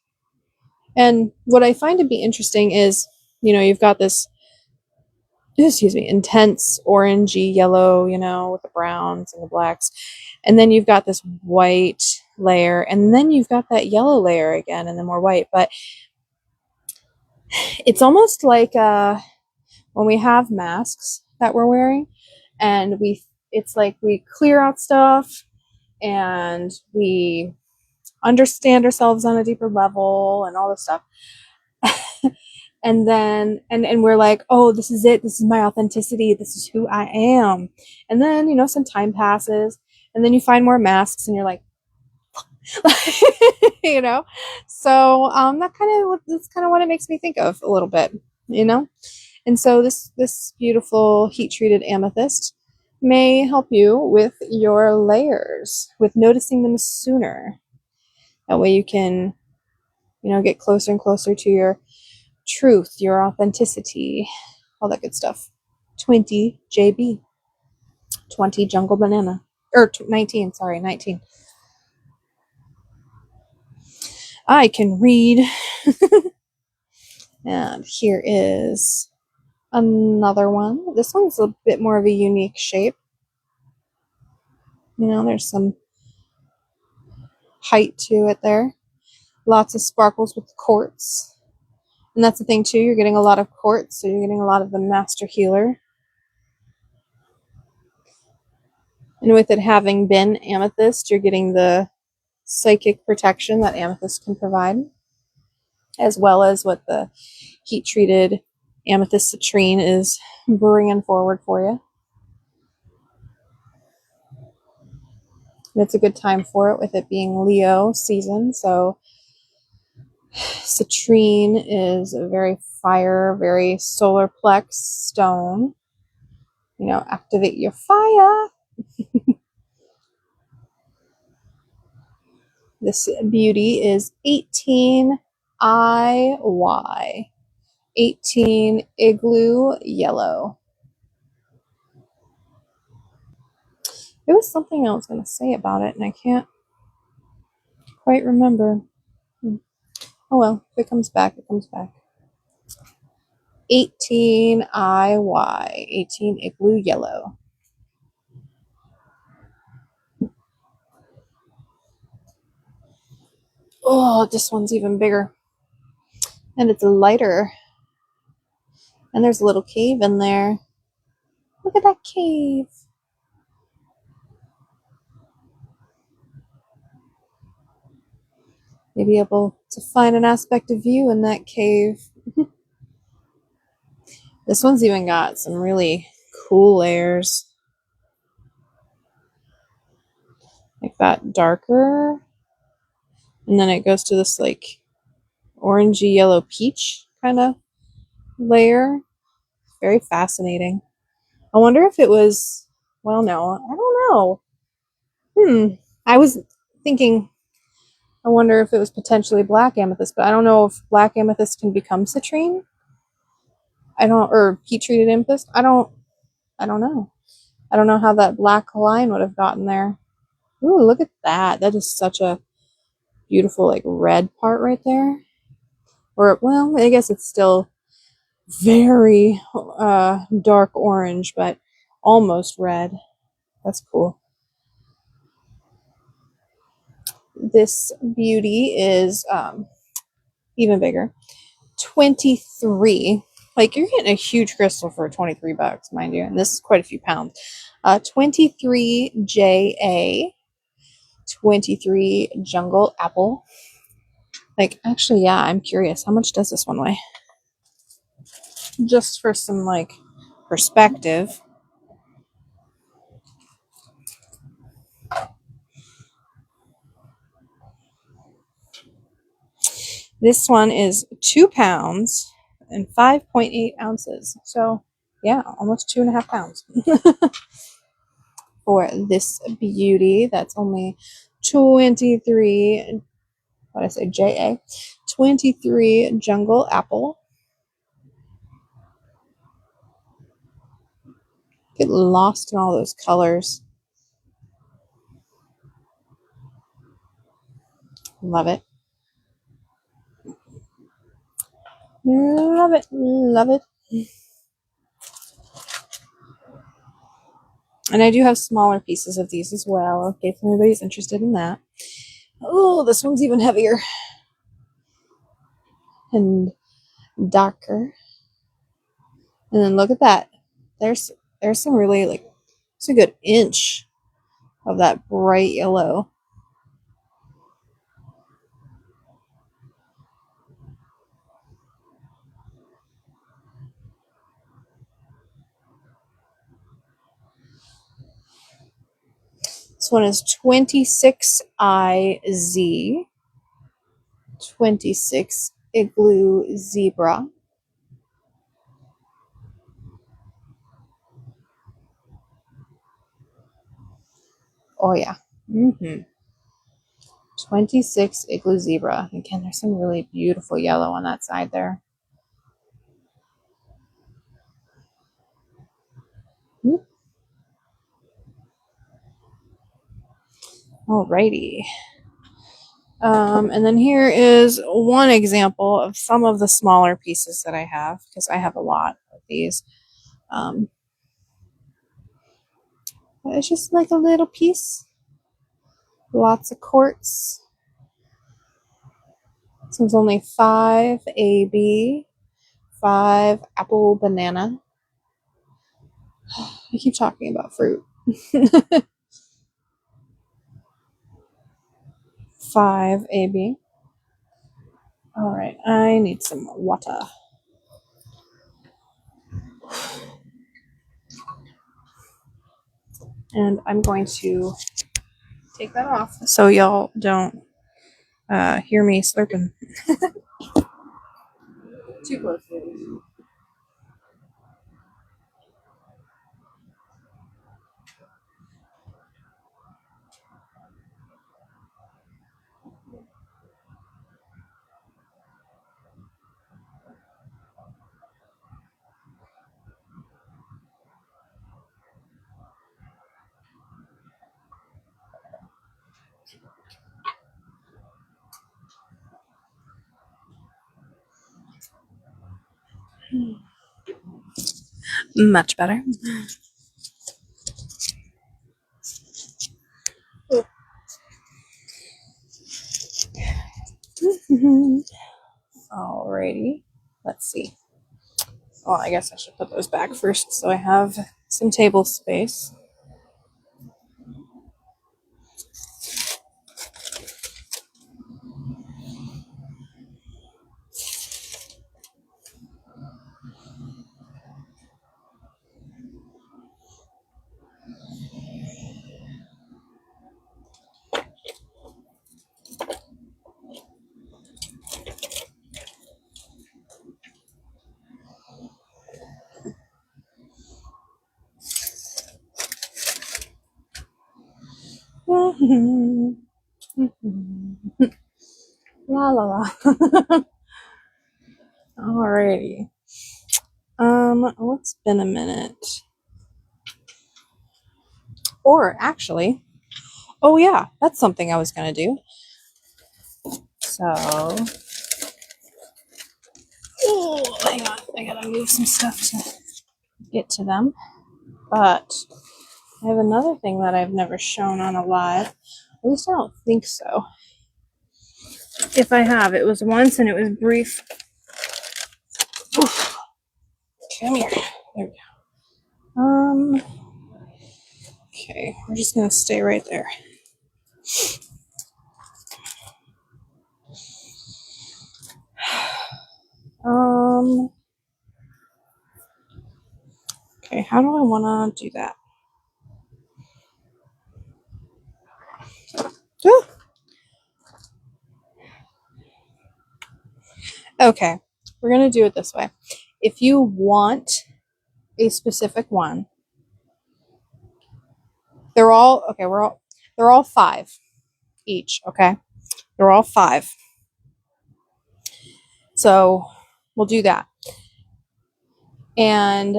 And what I find to be interesting is, you know, you've got this, excuse me, intense orangey yellow, you know, with the browns and the blacks. And then you've got this white layer, and then you've got that yellow layer again, and then more white. But it's almost like when we have masks that we're wearing, and it's like we clear out stuff and we understand ourselves on a deeper level and all this stuff. And then and we're like, oh, this is it, this is my authenticity, this is who I am. And then, you know, some time passes, and then you find more masks and you're like, you know. So that's kind of what it makes me think of a little bit, you know. And so this beautiful heat treated amethyst may help you with your layers, with noticing them sooner. That way you can, you know, get closer and closer to your truth, your authenticity, all that good stuff. 20 JB. 20 Jungle Banana. Or 19, sorry, 19. I can read. And here is another one. This one's a bit more of a unique shape. You know, there's some height to it there. Lots of sparkles with quartz. And that's the thing too, you're getting a lot of quartz, so you're getting a lot of the master healer. And with it having been amethyst, you're getting the psychic protection that amethyst can provide, as well as what the heat treated amethyst citrine is bringing forward for you. And it's a good time for it, with it being Leo season, so Citrine is a very fire, very solar plex stone. You know, activate your fire. This beauty is 18 IY. 18 Igloo Yellow. There was something I was going to say about it, and I can't quite remember. Oh well, if it comes back, it comes back. 18 IY. 18 Igloo Yellow. Oh, this one's even bigger. And it's lighter. And there's a little cave in there. Look at that cave. Maybe able to find an aspect of you in that cave. This one's even got some really cool layers. Like that darker. And then it goes to this like orangey yellow peach kind of layer. Very fascinating. I wonder if it was, well, no, I don't know. I was thinking, I wonder if it was potentially black amethyst, but I don't know if black amethyst can become citrine. Or heat treated amethyst. I don't know. I don't know how that black line would have gotten there. Ooh, look at that. That is such a beautiful, like, red part right there. Or, well, I guess it's still very dark orange, but almost red. That's cool. This beauty is even bigger. 23. Like, you're getting a huge crystal for 23 bucks, mind you. And this is quite a few pounds. 23 JA. 23 Jungle Apple. Like, actually, yeah, I'm curious. How much does this one weigh? Just for some, like, perspective. This one is 2 pounds and 5.8 ounces. So, yeah, almost 2.5 pounds. For this beauty, that's only 23, what did I say, JA? 23 Jungle Apple. Get lost in all those colors. Love it. Love it. Love it. And I do have smaller pieces of these as well, okay, if anybody's interested in that. Oh, this one's even heavier. And darker. And then look at that. There's some really, like, it's a good inch of that bright yellow. This one is 26IZ. 26 Igloo Zebra. Oh, yeah. 26 Igloo Zebra. Again, there's some really beautiful yellow on that side there. Alrighty. And then here is one example of some of the smaller pieces that I have, because I have a lot of these. It's just like a little piece. Lots of quartz. This one's only 5 AB, 5 apple banana. I keep talking about fruit. 5 AB. Alright, I need some water. And I'm going to take that off so y'all don't hear me slurping. Too close, maybe. Much better. Alrighty. Let's see. Well, I guess I should put those back first so I have some table space. La la la. Alrighty. It's been a minute. Or actually, oh yeah, that's something I was gonna do. So, oh, hang on, I gotta move some stuff to get to them. But I have another thing that I've never shown on a live. At least I don't think so. If I have, it was once and it was brief. Oof. Come here. There we go. Okay, we're just gonna stay right there. Okay, how do I wanna do that? Ooh. Okay, we're gonna do it this way. If you want a specific one, they're all okay. They're all 5 each. Okay, they're all 5. So we'll do that. And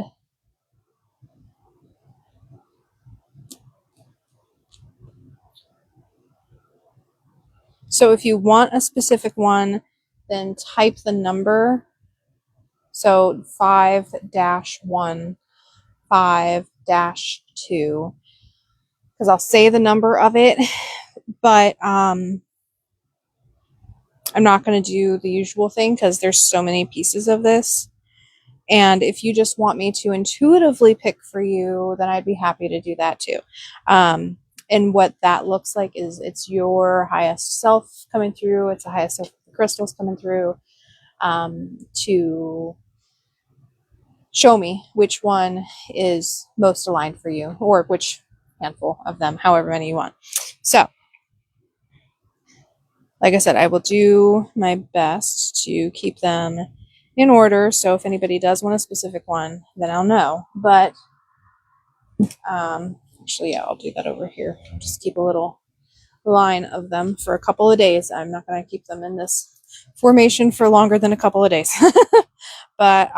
so if you want a specific one, then type the number. So 5-1, 5-2, because I'll say the number of it, but I'm not going to do the usual thing because there's so many pieces of this. And if you just want me to intuitively pick for you, then I'd be happy to do that too. And what that looks like is it's your highest self coming through. It's the highest self of the crystals coming through to show me which one is most aligned for you, or which handful of them, however many you want. So, like I said, I will do my best to keep them in order. So if anybody does want a specific one, then I'll know. But actually, yeah, I'll do that over here. I'll just keep a little line of them for a couple of days. I'm not going to keep them in this formation for longer than a couple of days. But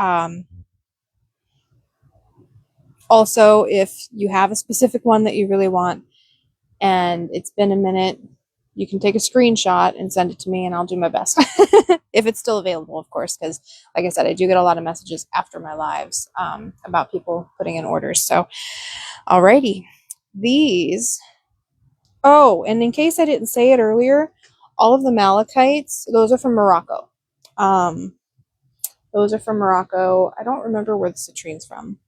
also, if you have a specific one that you really want and it's been a minute, you can take a screenshot and send it to me and I'll do my best. If it's still available, of course, because like I said, I do get a lot of messages after my lives about people putting in orders. So, alrighty. These. Oh, and in case I didn't say it earlier, all of the malachites, those are from Morocco. Those are from Morocco. I don't remember where the citrine's from.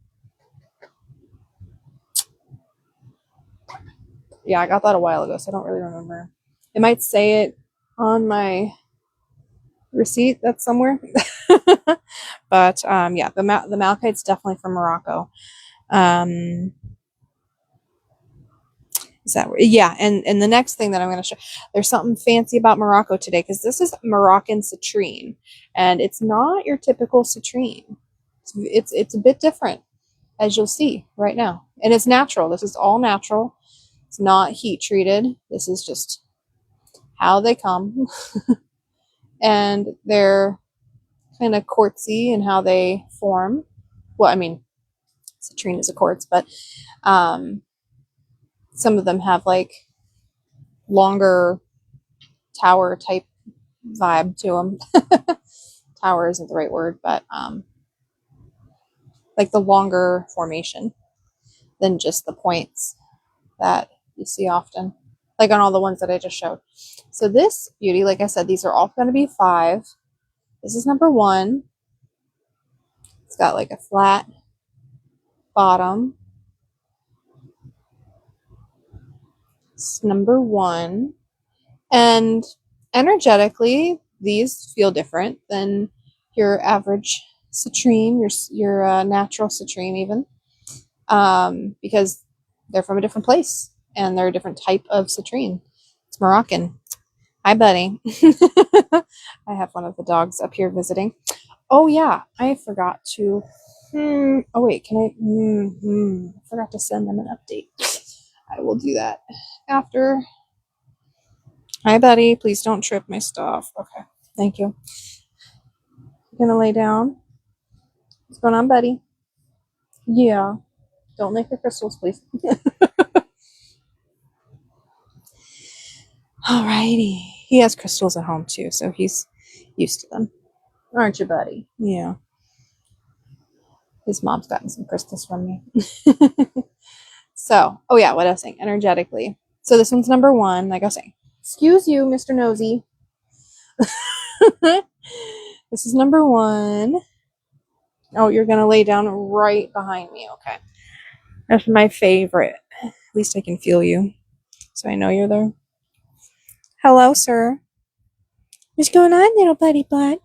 Yeah, I got that a while ago, so I don't really remember. It might say it on my receipt that's somewhere. But yeah, the malachite's definitely from Morocco. Is that yeah? And the next thing that I'm going to show, there's something fancy about Morocco today because this is Moroccan citrine, and it's not your typical citrine. It's a bit different, as you'll see right now, and it's natural. This is all natural. It's not heat treated. This is just how they come, and they're kind of quartzy in how they form. Well, I mean, citrine is a quartz, but some of them have like longer tower type vibe to them. Tower isn't the right word, but like the longer formation than just the points that you see often, like on all the ones that I just showed. So this beauty, like I said, these are all going to be 5. This is number 1. It's got like a flat bottom. It's number 1. And energetically, these feel different than your average citrine, your natural citrine even, because they're from a different place and they're a different type of citrine. It's Moroccan. Hi, buddy. I have one of the dogs up here visiting. Oh yeah, I forgot to. Oh wait, can I? I forgot to send them an update. I will do that after. Hi, buddy. Please don't trip my stuff. Okay, thank you. You gonna lay down? What's going on, buddy? Yeah. Don't lick your crystals, please. Alrighty. He has crystals at home too, so he's used to them. Aren't you, buddy? Yeah. His mom's gotten some crystals from me. So, oh yeah, what I was saying, energetically. So this one's number 1, like I was saying. Excuse you, Mr. Nosy. This is number 1. Oh, you're gonna lay down right behind me. Okay. That's my favorite. At least I can feel you. So I know you're there. Hello, sir. What's going on, little buddy bud?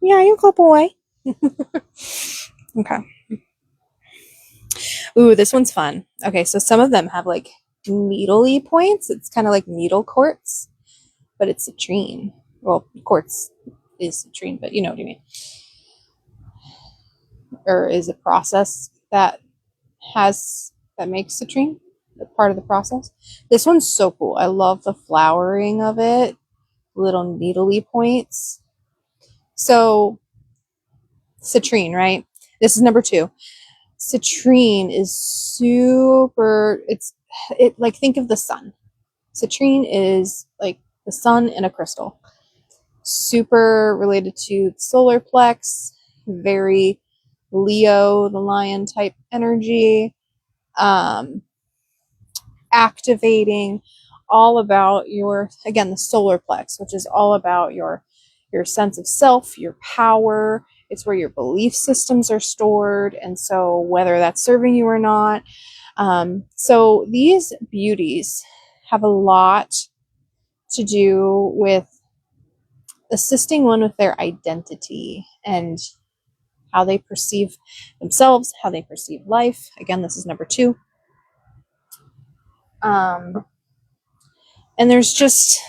Yeah, you go, boy. Okay. Ooh, this one's fun. Okay, so some of them have like needly points. It's kind of like needle quartz, but it's citrine. Well, quartz is citrine, but you know what I mean. Or is a process that makes citrine, part of the process. This one's so cool. I love the flowering of it. Little needly points. So citrine, right? This is number 2. Citrine is super, it like, think of the sun. Citrine is like the sun in a crystal. Super related to the solar plex, very Leo, the lion type energy, activating, all about your, again, the solar plex, which is all about your sense of self, your power. It's where your belief systems are stored, and so whether that's serving you or not. So these beauties have a lot to do with assisting one with their identity and how they perceive themselves, how they perceive life. Again, this is number 2. And there's just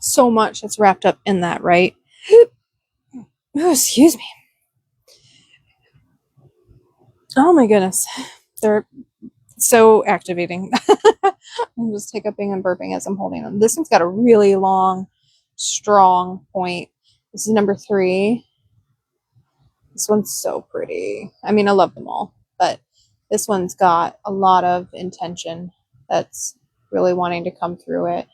so much that's wrapped up in that, right? Oh, excuse me. Oh my goodness. They're so activating. I'm just hiccuping and burping as I'm holding them. This one's got a really long, strong point. This is number 3. This one's so pretty. I mean, I love them all, but this one's got a lot of intention that's really wanting to come through it.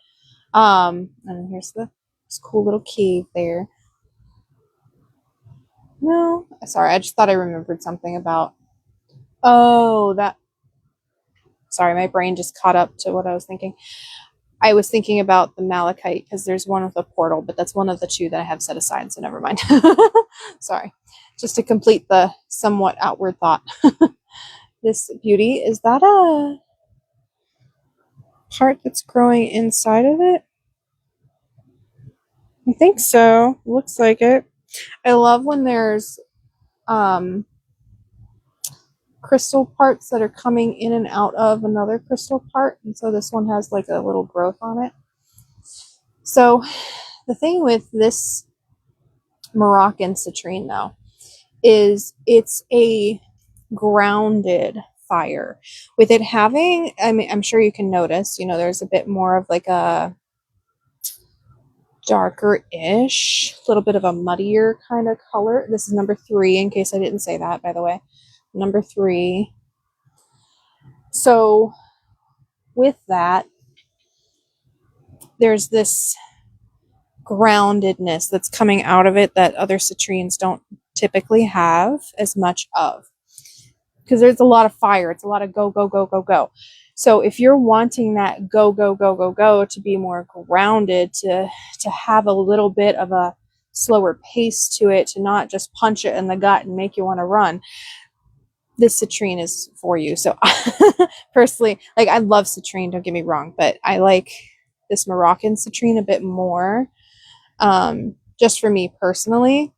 And here's this cool little cave there. No, sorry, I just thought I remembered something about. Oh, that. Sorry, my brain just caught up to what I was thinking. I was thinking about the malachite because there's one with a portal, but that's one of the 2 that I have set aside, so never mind. Sorry. Just to complete the somewhat outward thought. This beauty, is that a part that's growing inside of it? I think so. Looks like it. I love when there's crystal parts that are coming in and out of another crystal part. And so this one has like a little growth on it. So the thing with this Moroccan citrine though is it's a grounded fire. With it having, I mean, I'm sure you can notice, you know, there's a bit more of like a darker-ish, a little bit of a muddier kind of color. This is number 3, in case I didn't say that, by the way. Number 3. So with that, there's this groundedness that's coming out of it that other citrines don't typically have as much of. Because there's a lot of fire. It's a lot of go, go, go, go, go. So if you're wanting that go, go, go, go, go to be more grounded, to have a little bit of a slower pace to it, to not just punch it in the gut and make you want to run, this citrine is for you. So personally, like, I love citrine, don't get me wrong, but I like this Moroccan citrine a bit more, just for me personally,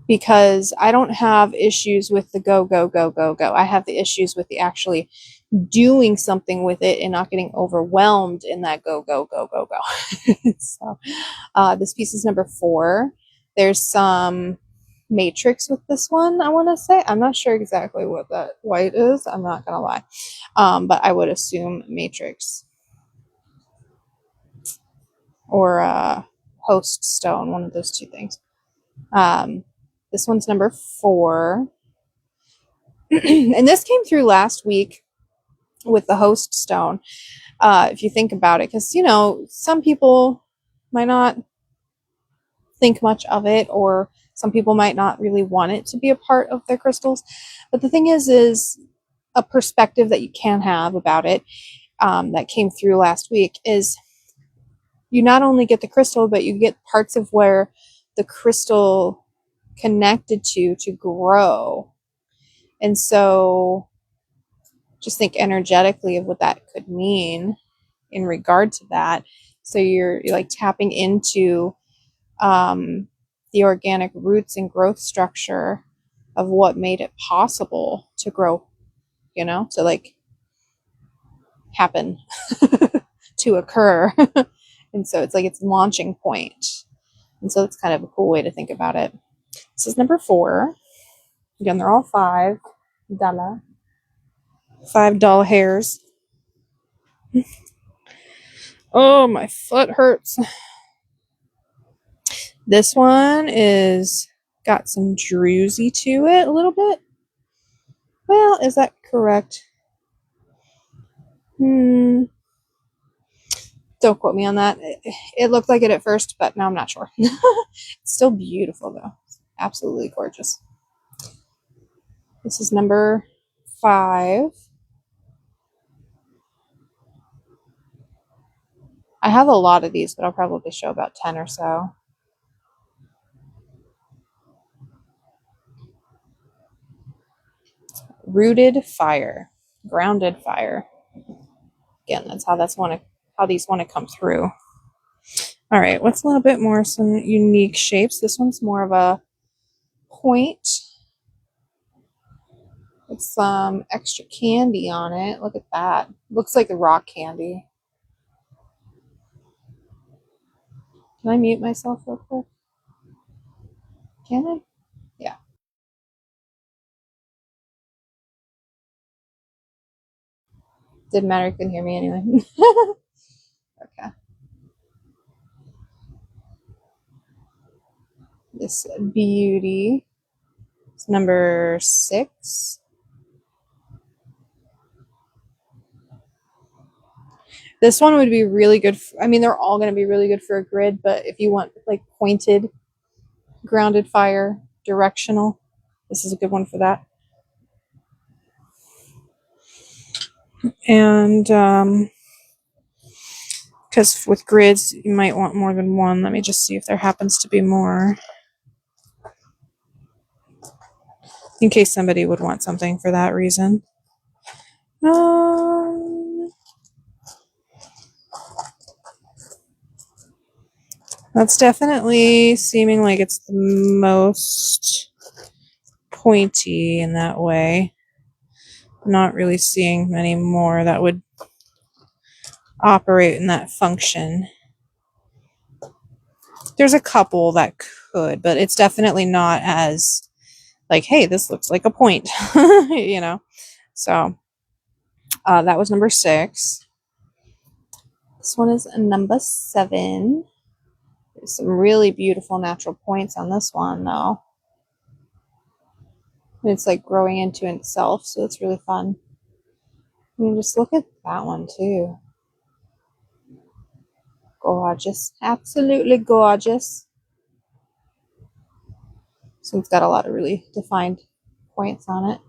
because I don't have issues with the go, go, go, go, go. I have the issues with the actually doing something with it and not getting overwhelmed in that go, go, go, go, go. So this piece is number 4. There's some matrix with this one, I want to say. I'm not sure exactly what that white is. I'm not going to lie. But I would assume matrix. Or host stone, one of those two things. This one's number 4. And this came through last week with the host stone. If you think about it, because, you know, some people might not think much of it, or some people might not really want it to be a part of their crystals. But the thing is a perspective that you can have about it, that came through last week, is you not only get the crystal, but you get parts of where the crystal connected to grow. And so just think energetically of what that could mean in regard to that. So you're like tapping into the organic roots and growth structure of what made it possible to grow, you know, to like happen, to occur. And so it's like its launching point. And so it's kind of a cool way to think about it. This is number 4. Again, they're all $5. $5 hairs. Oh, my foot hurts. This one is got some druzy to it a little bit. Well, is that correct? Don't quote me on that. It looked like it at first, but now I'm not sure. It's still beautiful, though. Absolutely gorgeous. This is number 5. I have a lot of these, but I'll probably show about 10 or so. Rooted fire, grounded fire. Again, that's how these want to come through. All right, what's a little bit more some unique shapes? This one's more of a point with some extra candy on it. Look at that. Looks like the rock candy. Can I mute myself real quick? Can I? Yeah. Didn't matter. You couldn't hear me anyway. Okay. This beauty is number 6. This one would be really good. I mean, they're all going to be really good for a grid, but if you want like pointed, grounded fire, directional, this is a good one for that. And because with grids, you might want more than one. Let me just see if there happens to be more, in case somebody would want something for that reason. That's definitely seeming like it's the most pointy in that way. Not really seeing many more that would operate in that function. There's a couple that could, but it's definitely not as like, hey, this looks like a point, you know? So that was number 6. This one is number 7. There's some really beautiful natural points on this one, though. And it's like growing into itself, so it's really fun. I mean, just look at that one, too. Gorgeous. Absolutely gorgeous. So it's got a lot of really defined points on it.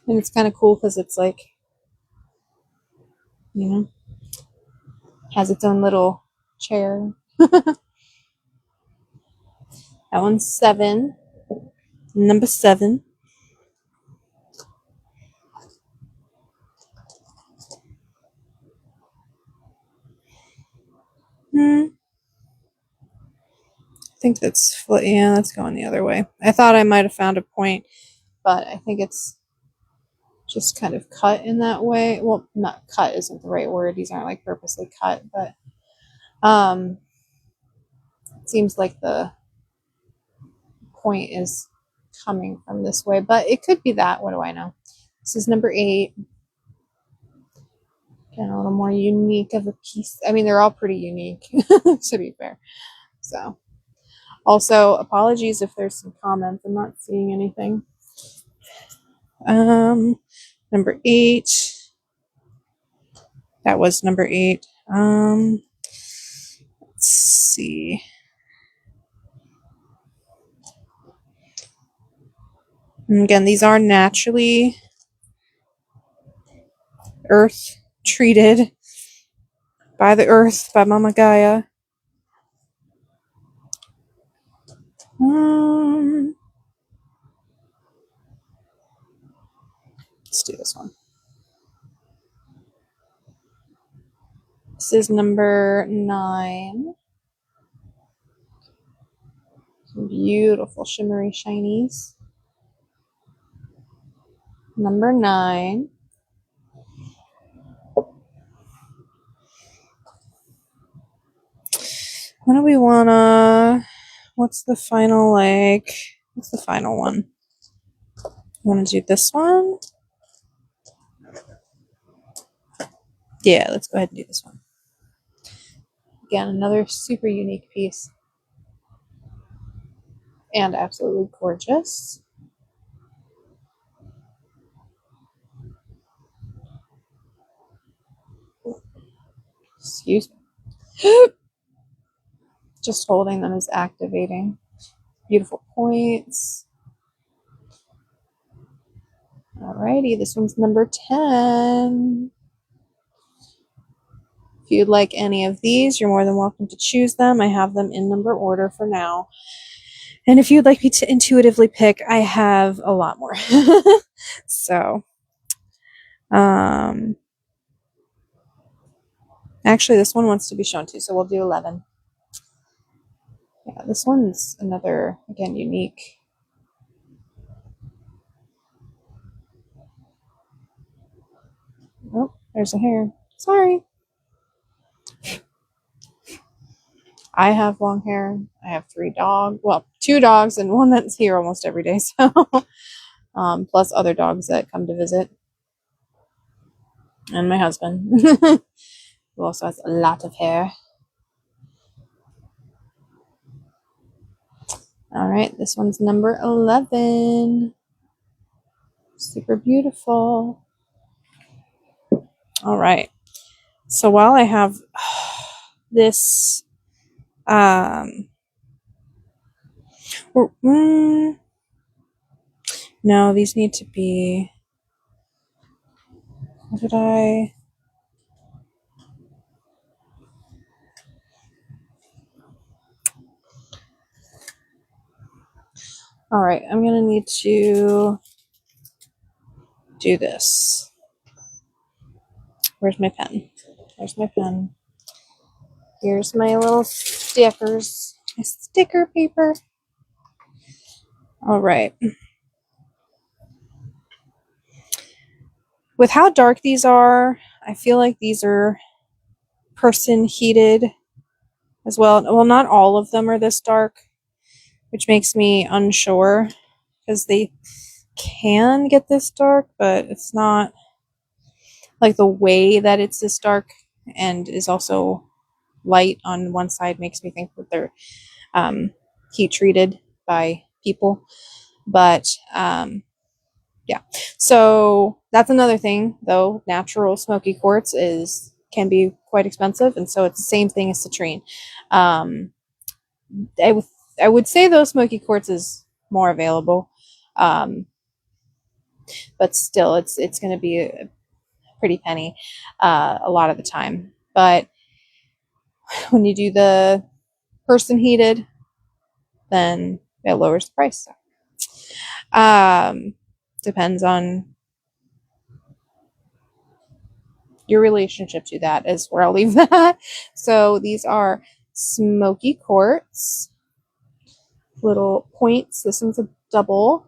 And it's kind of cool because it's like, you know, has its own little chair. That one's 7. Number 7. I think that's, yeah, that's going the other way. I thought I might have found a point, but I think it's just kind of cut in that way. Well, not cut isn't the right word. These aren't like purposely cut, but it seems like the point is coming from this way, but it could be that. What do I know? This is number 8. Again, a little more unique of a piece. I mean, they're all pretty unique, to be fair. So, also, apologies if there's some comments. I'm not seeing anything. Number 8. That was number 8. Let's see. And again, these are naturally earth treated by the earth, by Mama Gaia. Let's do this one. This is number 9. Some beautiful shimmery shinies. Number 9. What do we wanna, what's the final, like, what's the final one? Wanna do this one? Yeah, let's go ahead and do this one. Again, another super unique piece. And absolutely gorgeous. Excuse me. Just holding them is activating. Beautiful points. Alrighty, this one's number 10. If you'd like any of these, you're more than welcome to choose them. I have them in number order for now. And if you'd like me to intuitively pick, I have a lot more. So, actually, this one wants to be shown too, so we'll do 11. Yeah, this one's another, again, unique. Oh, there's a hair. Sorry. I have long hair. I have 3 dogs. Well, 2 dogs and one that's here almost every day. So, plus other dogs that come to visit. And my husband, who also has a lot of hair. All right, this one's number 11. Super beautiful. All right. So while I have this, no, these need to be, what did I, all right, I'm going to need to do this. Where's my pen? There's my pen. Here's my little stickers. My sticker paper. All right. With how dark these are, I feel like these are person heated as well. Well, not all of them are this dark, which makes me unsure because they can get this dark, but it's not like the way that it's this dark and is also light on one side makes me think that they're heat treated by people. But yeah, so that's another thing though. Natural smoky quartz is can be quite expensive, and so it's the same thing as citrine. Um, I would say though smoky quartz is more available, um, but still it's going to be a pretty penny a lot of the time. But when you do the person heated, then it lowers the price. Um, Depends on your relationship to that is where I'll leave that. So these are smoky quartz, little points. This one's a double,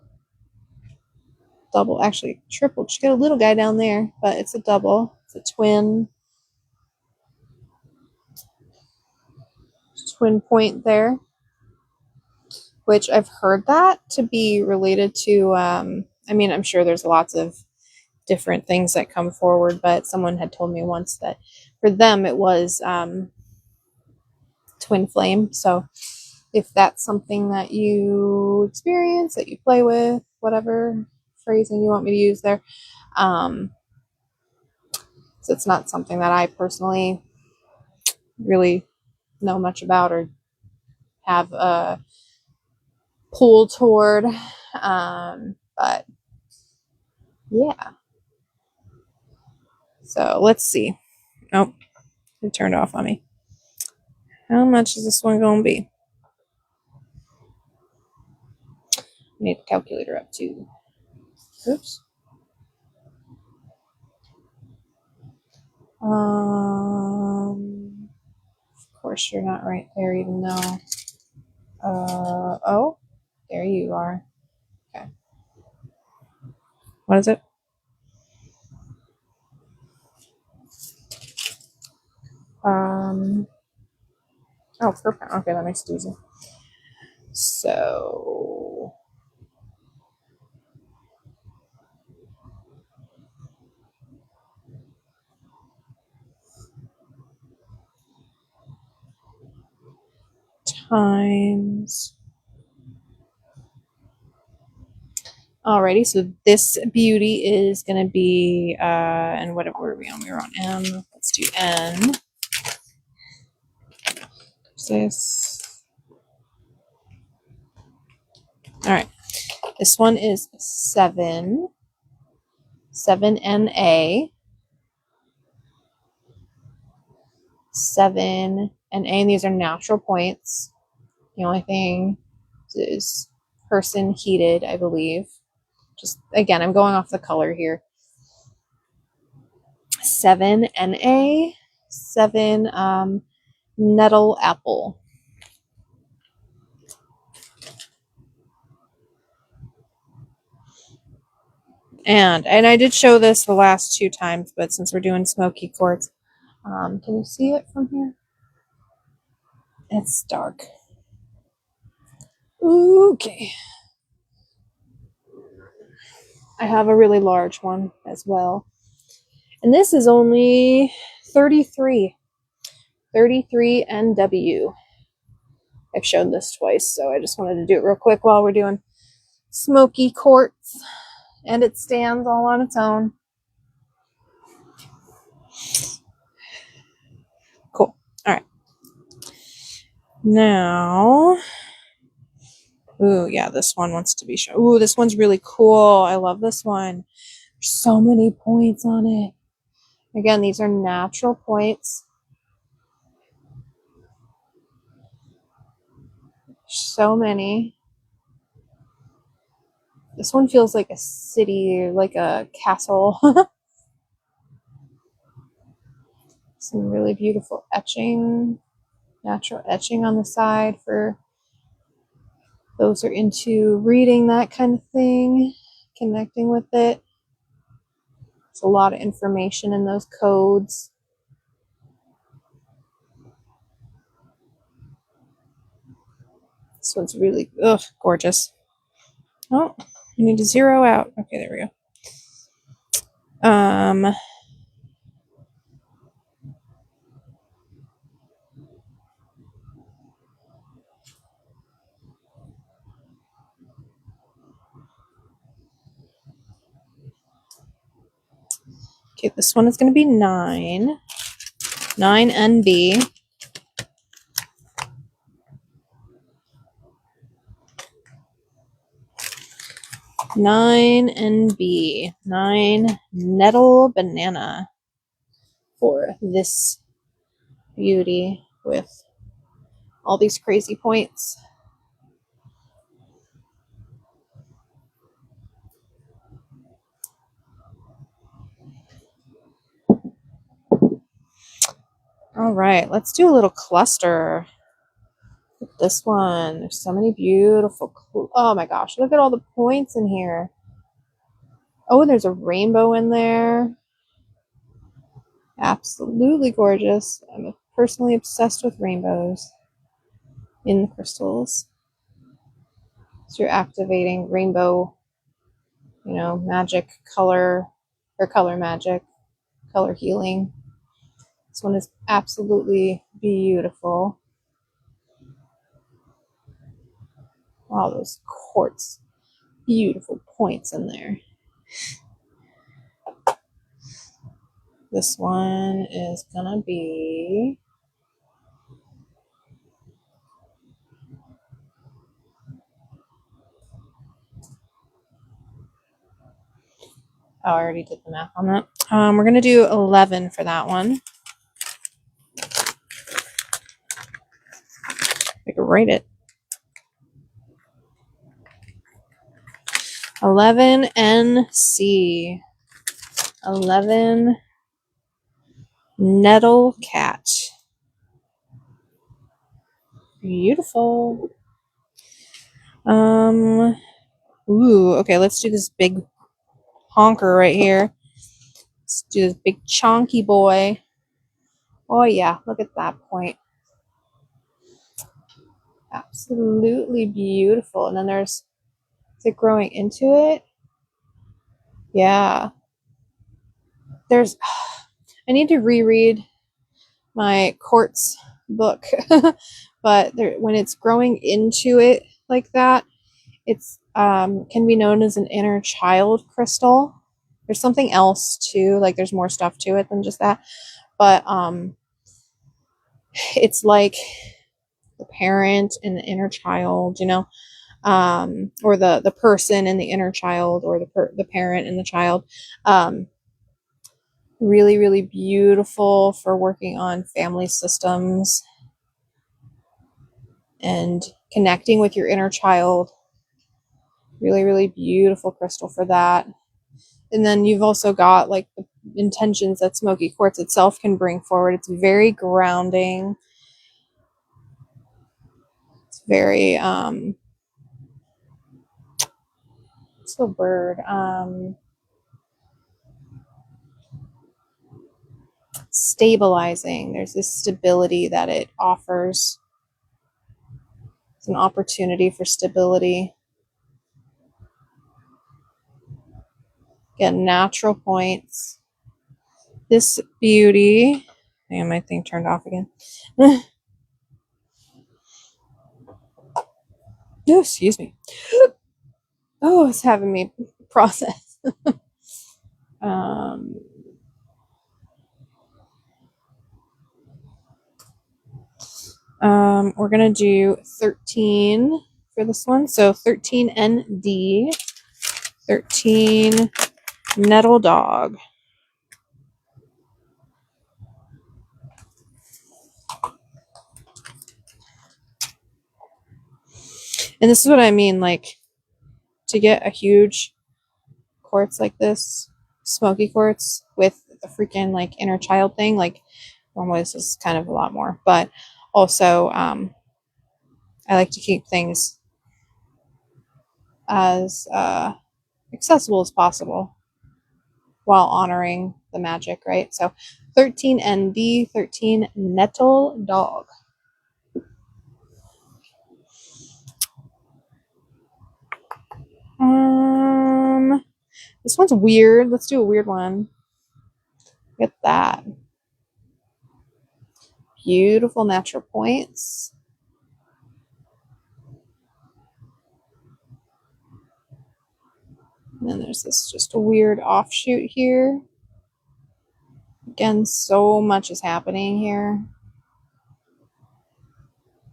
actually triple. Just got a little guy down there, but it's a double. It's a twin point there, which I've heard that to be related to. I mean, I'm sure there's lots of different things that come forward, but someone had told me once that for them it was twin flame. So if that's something that you experience, that you play with, whatever phrasing you want me to use there, um, so it's not something that I personally really know much about or have a pull toward. But yeah, so let's see. Oh, it turned off on me. How much is this one going to be? I need the calculator up too. Oops. Of course you're not right there, even though. Oh, there you are. Okay. What is it? Oh, per pound. Okay, that makes it easy. So, times. Alrighty, so this beauty is going to be, and what were we on? We were on M. Let's do N. This. Alright, this one is 7. 7NA. 7NA, and these are natural points. The only thing is person heated, I believe. Just again, I'm going off the color here. 7NA, 7 nettle apple. And I did show this the last 2 times, but since we're doing smoky quartz, can you see it from here? It's dark. Okay. I have a really large one as well. And this is only 33 NW. I've shown this twice, so I just wanted to do it real quick while we're doing smoky quartz. And it stands all on its own. Cool. All right. Now, ooh, yeah, this one wants to be shown. Ooh, this one's really cool. I love this one. There's so many points on it. Again, these are natural points. So many. This one feels like a city, like a castle. Some really beautiful etching, natural etching on the side for those who are into reading that kind of thing, connecting with it. There's a lot of information in those codes. This one's really gorgeous. Oh, you need to zero out. Okay, there we go. Okay, this one is going to be 9. 9 NB. Nine NB. 9 Nettle Banana for this beauty with all these crazy points. All right, let's do a little cluster with this one. There's so many beautiful, oh my gosh, look at all the points in here. Oh, and there's a rainbow in there. Absolutely gorgeous. I'm personally obsessed with rainbows in the crystals. So you're activating rainbow, magic, color, or color magic, color healing. This one is absolutely beautiful. All those quartz, beautiful points in there. This one is gonna be I already did the math on that. We're gonna do 11 for that one. I could write it. 11 NC. 11 Nettle Cat. Beautiful. Ooh, okay, let's do this big honker right here. Let's do this big chonky boy. Oh yeah, look at that point. Absolutely beautiful. And then is it growing into it? Yeah. I need to reread my quartz book, but when it's growing into it like that, it's can be known as an inner child crystal. There's something else too, like there's more stuff to it than just that, but it's like the parent and the inner child, or the person and the inner child, or the parent and the child. Really, really beautiful for working on family systems and connecting with your inner child. Really, really beautiful crystal for that. And then you've also got like the intentions that smoky quartz itself can bring forward. It's very grounding. It's very what's the word? Stabilizing. There's this stability that it offers. It's an opportunity for stability. Get natural points. This beauty. Damn, my thing turned off again. Oh, excuse me. Oh, it's having me process. We're gonna do 13 for this one. So 13 ND, 13 Nettle Dog. And this is what I mean, like, to get a huge quartz like this, smoky quartz, with the freaking, like, inner child thing, like, normally this is kind of a lot more, but also, I like to keep things as accessible as possible. while honoring the magic, right? So 13ND, 13 Nettle Dog. This one's weird. Let's do a weird one. Look at that. Beautiful natural points. And then there's this just a weird offshoot here. Again, so much is happening here.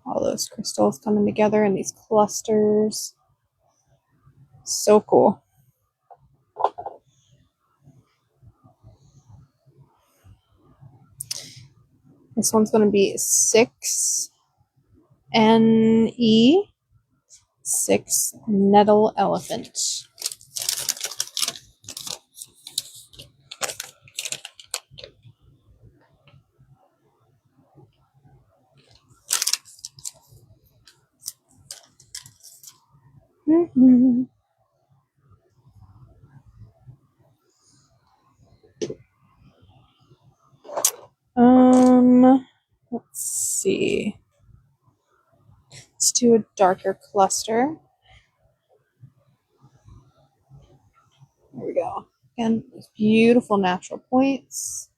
All those crystals coming together in these clusters. So cool. This one's going to be 6NE, 6 Nettle Elephant. Mm-hmm. Let's see. Let's do a darker cluster. There we go. Again, beautiful natural points.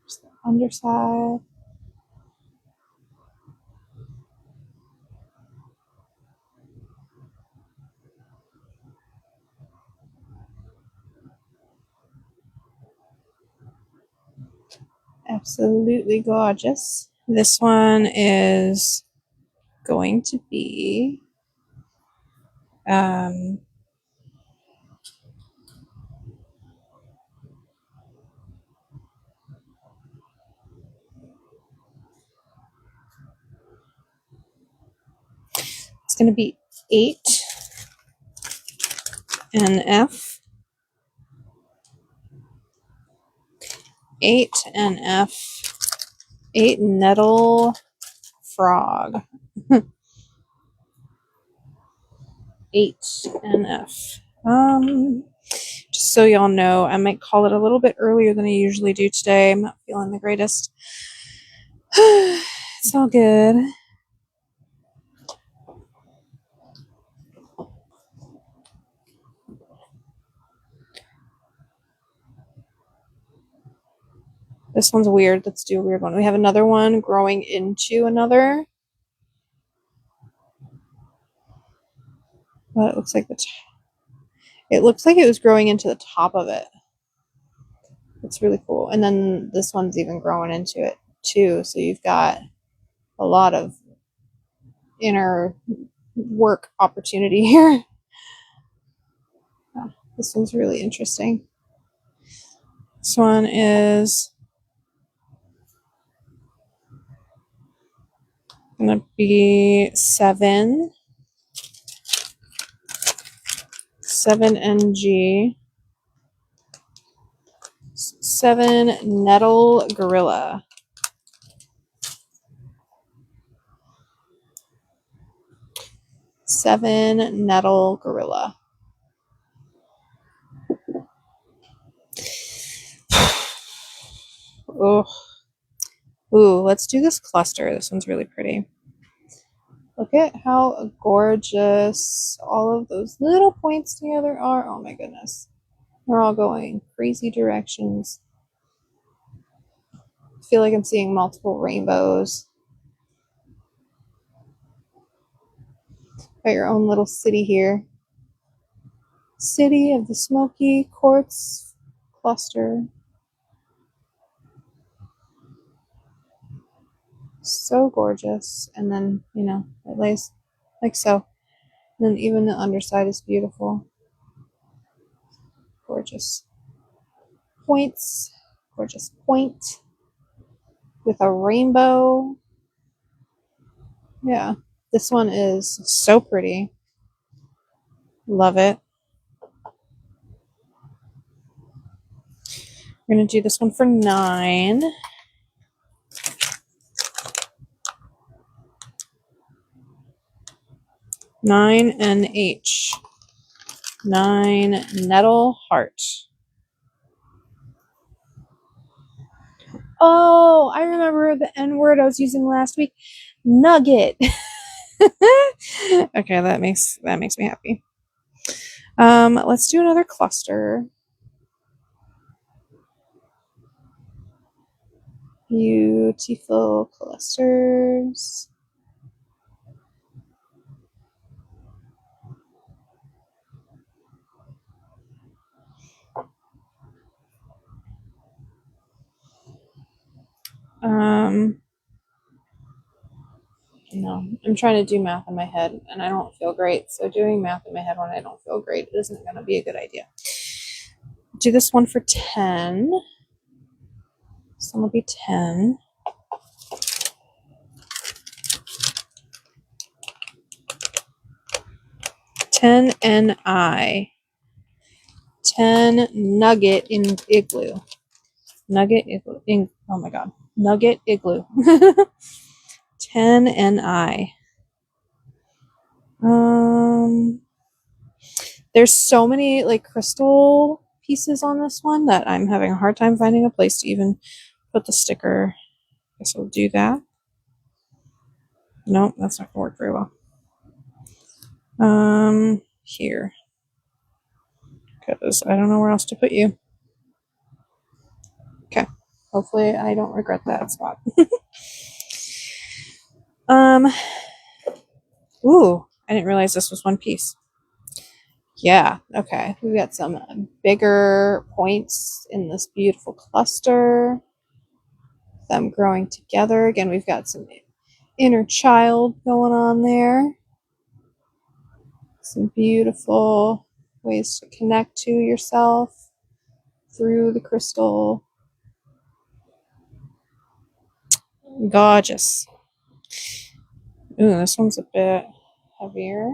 Just the underside. Absolutely gorgeous. This one is going to be it's going to be 8NF. 8NF. 8 Nettle Frog. 8NF. Just so y'all know, I might call it a little bit earlier than I usually do today. I'm not feeling the greatest. It's all good. This one's weird. Let's do a weird one. We have another one growing into another. But it looks like it looks like it was growing into the top of it. It's really cool. And then this one's even growing into it too. So you've got a lot of inner work opportunity here. Oh, this one's really interesting. This one is gonna be 7NG, 7 Nettle Gorilla. Seven Nettle Gorilla. Oh, ooh, let's do this cluster. This one's really pretty. Look at how gorgeous all of those little points together are. Oh my goodness. They're all going crazy directions. I feel like I'm seeing multiple rainbows. Got your own little city here. City of the Smoky Quartz Cluster. So gorgeous. And then, you know, it lays like so. And then even the underside is beautiful. Gorgeous points. Gorgeous point with a rainbow. Yeah, this one is so pretty. Love it. We're going to do this one for 9. 9NH. 9 Nettle Heart. Oh, I remember the N word I was using last week. Nugget. Okay, that makes me happy. Let's do another cluster. Beautiful clusters. No, I'm trying to do math in my head and I don't feel great. So doing math in my head when I don't feel great isn't going to be a good idea. Do this one for 10. This one will be 10. 10NI. 10 Nugget in Igloo. Nugget Igloo. Oh my god. Nugget Igloo. 10NI. There's so many like crystal pieces on this one that I'm having a hard time finding a place to even put the sticker. I guess we'll do that. Nope, that's not gonna work very well. Here. Because I don't know where else to put you. Okay. Hopefully I don't regret that spot. Ooh, I didn't realize this was one piece. Yeah, okay. We've got some bigger points in this beautiful cluster. Them growing together. Again, we've got some inner child going on there. Some beautiful ways to connect to yourself through the crystal. Gorgeous. Ooh, this one's a bit heavier.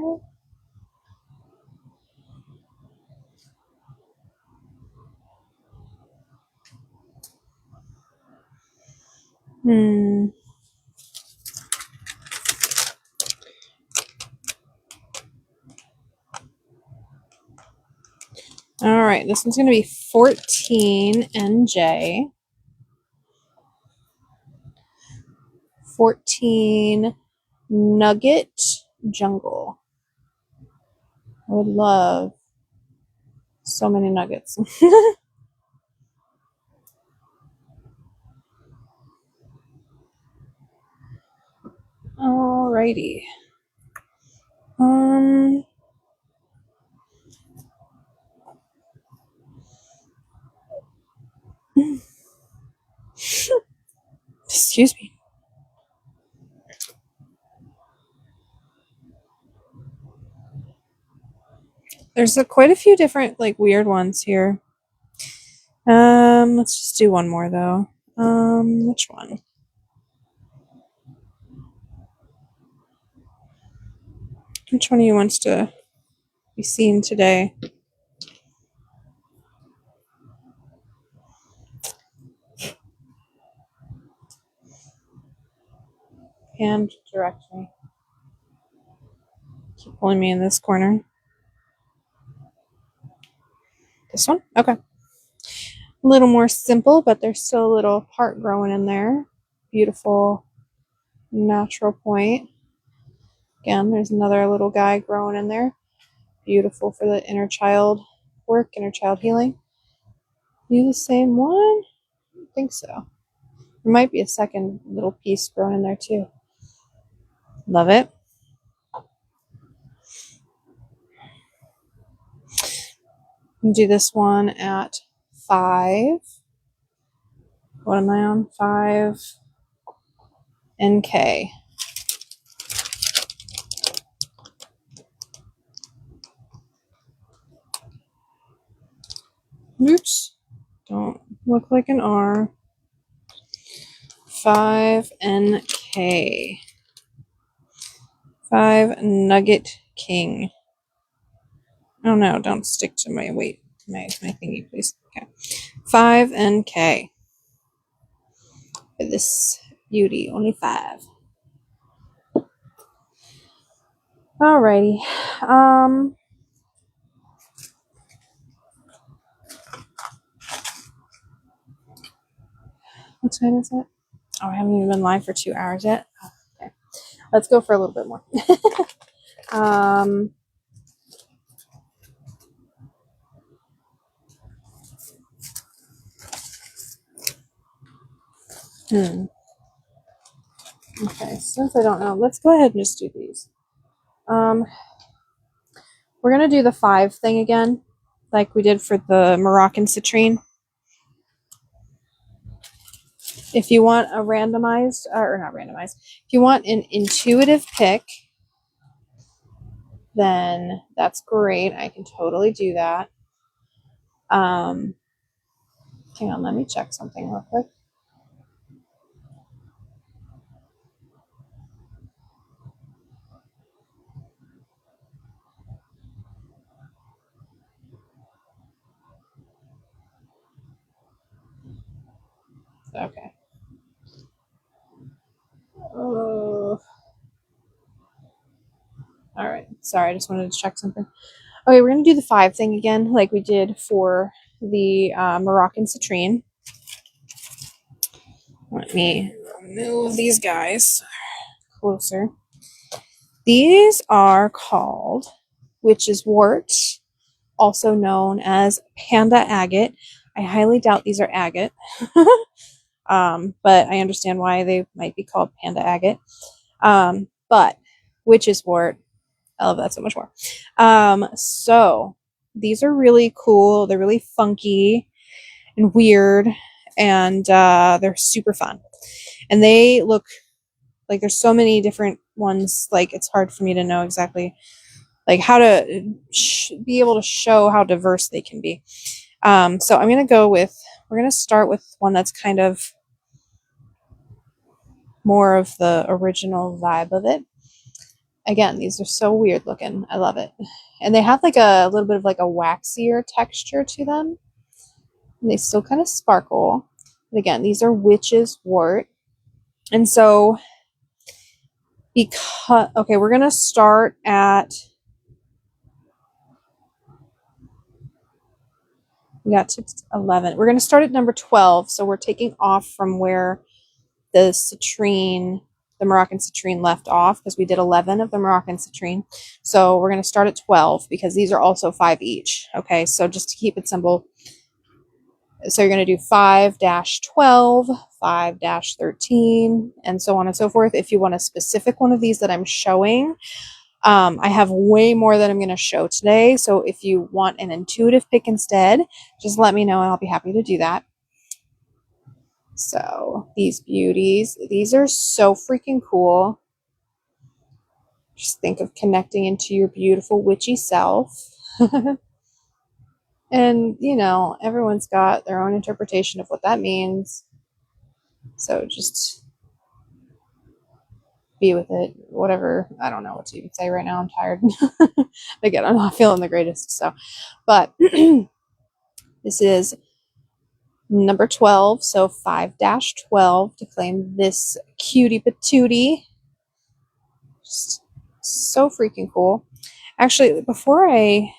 All right, this one's going to be 14 NJ. 14 Nugget Jungle. I would love so many nuggets. Alrighty. Excuse me. There's quite a few different like weird ones here. Let's just do one more though. Which one? Which one of you wants to be seen today? Hand direct me. Keep pulling me in this corner. This one? Okay. A little more simple, but there's still a little part growing in there. Beautiful natural point. Again, there's another little guy growing in there. Beautiful for the inner child work, inner child healing. You the same one? I don't think so. There might be a second little piece growing in there too. Love it. Do this one at 5. What am I on? 5 NK. Oops. Don't look like an R. 5 NK. 5 Nugget King. Oh no, don't stick to my weight. My thingy, please. Okay. 5 NK. For this beauty, only 5. Alrighty. What time is it? Oh, I haven't even been live for 2 hours yet. Oh, okay. Let's go for a little bit more. um, Okay, since I don't know, let's go ahead and just do these. We're going to do the 5 thing again, like we did for the Moroccan citrine. If you want a randomized, or not randomized, if you want an intuitive pick, then that's great. I can totally do that. Hang on, let me check something real quick. Okay. Oh. All right. Sorry, I just wanted to check something. Okay, we're going to do the 5 thing again, like we did for the Moroccan citrine. Let me move these guys closer. These are called witch's wort, also known as panda agate. I highly doubt these are agate, but I understand why they might be called panda agate. But witch's wort, I love that so much more. So these are really cool. They're really funky and weird, and they're super fun. And they look like there's so many different ones. Like it's hard for me to know exactly like how to be able to show how diverse they can be. So I'm gonna go with. We're gonna start with one that's kind of more of the original vibe of it. Again, these are so weird looking. I love it. And they have like a little bit of like a waxier texture to them. And they still kind of sparkle. But again, these are witch's wort. And so okay, we're going to start at, we got to 11. We're going to start at number 12. So we're taking off from where the citrine, the Moroccan citrine left off because we did 11 of the Moroccan citrine. So we're going to start at 12 because these are also 5 each. Okay, so just to keep it simple. So you're going to do 5-12, 5-13, and so on and so forth. If you want a specific one of these that I'm showing, I have way more that I'm going to show today. So if you want an intuitive pick instead, just let me know and I'll be happy to do that. So these beauties, these are so freaking cool. Just think of connecting into your beautiful witchy self. And, you know, everyone's got their own interpretation of what that means. So just be with it. Whatever. I don't know what to even say right now. I'm tired. Again, I'm not feeling the greatest. So, but this is number 12. So 5-12 to claim this cutie patootie. Just so freaking cool. Actually, before I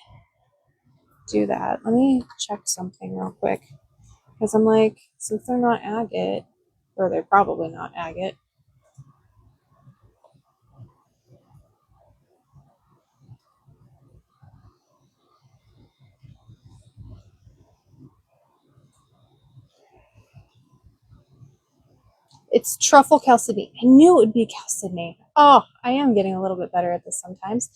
do that, let me check something real quick. Because I'm like, since they're not agate, or they're probably not agate. It's truffle chalcedony. I knew it would be chalcedony. Oh, I am getting a little bit better at this sometimes.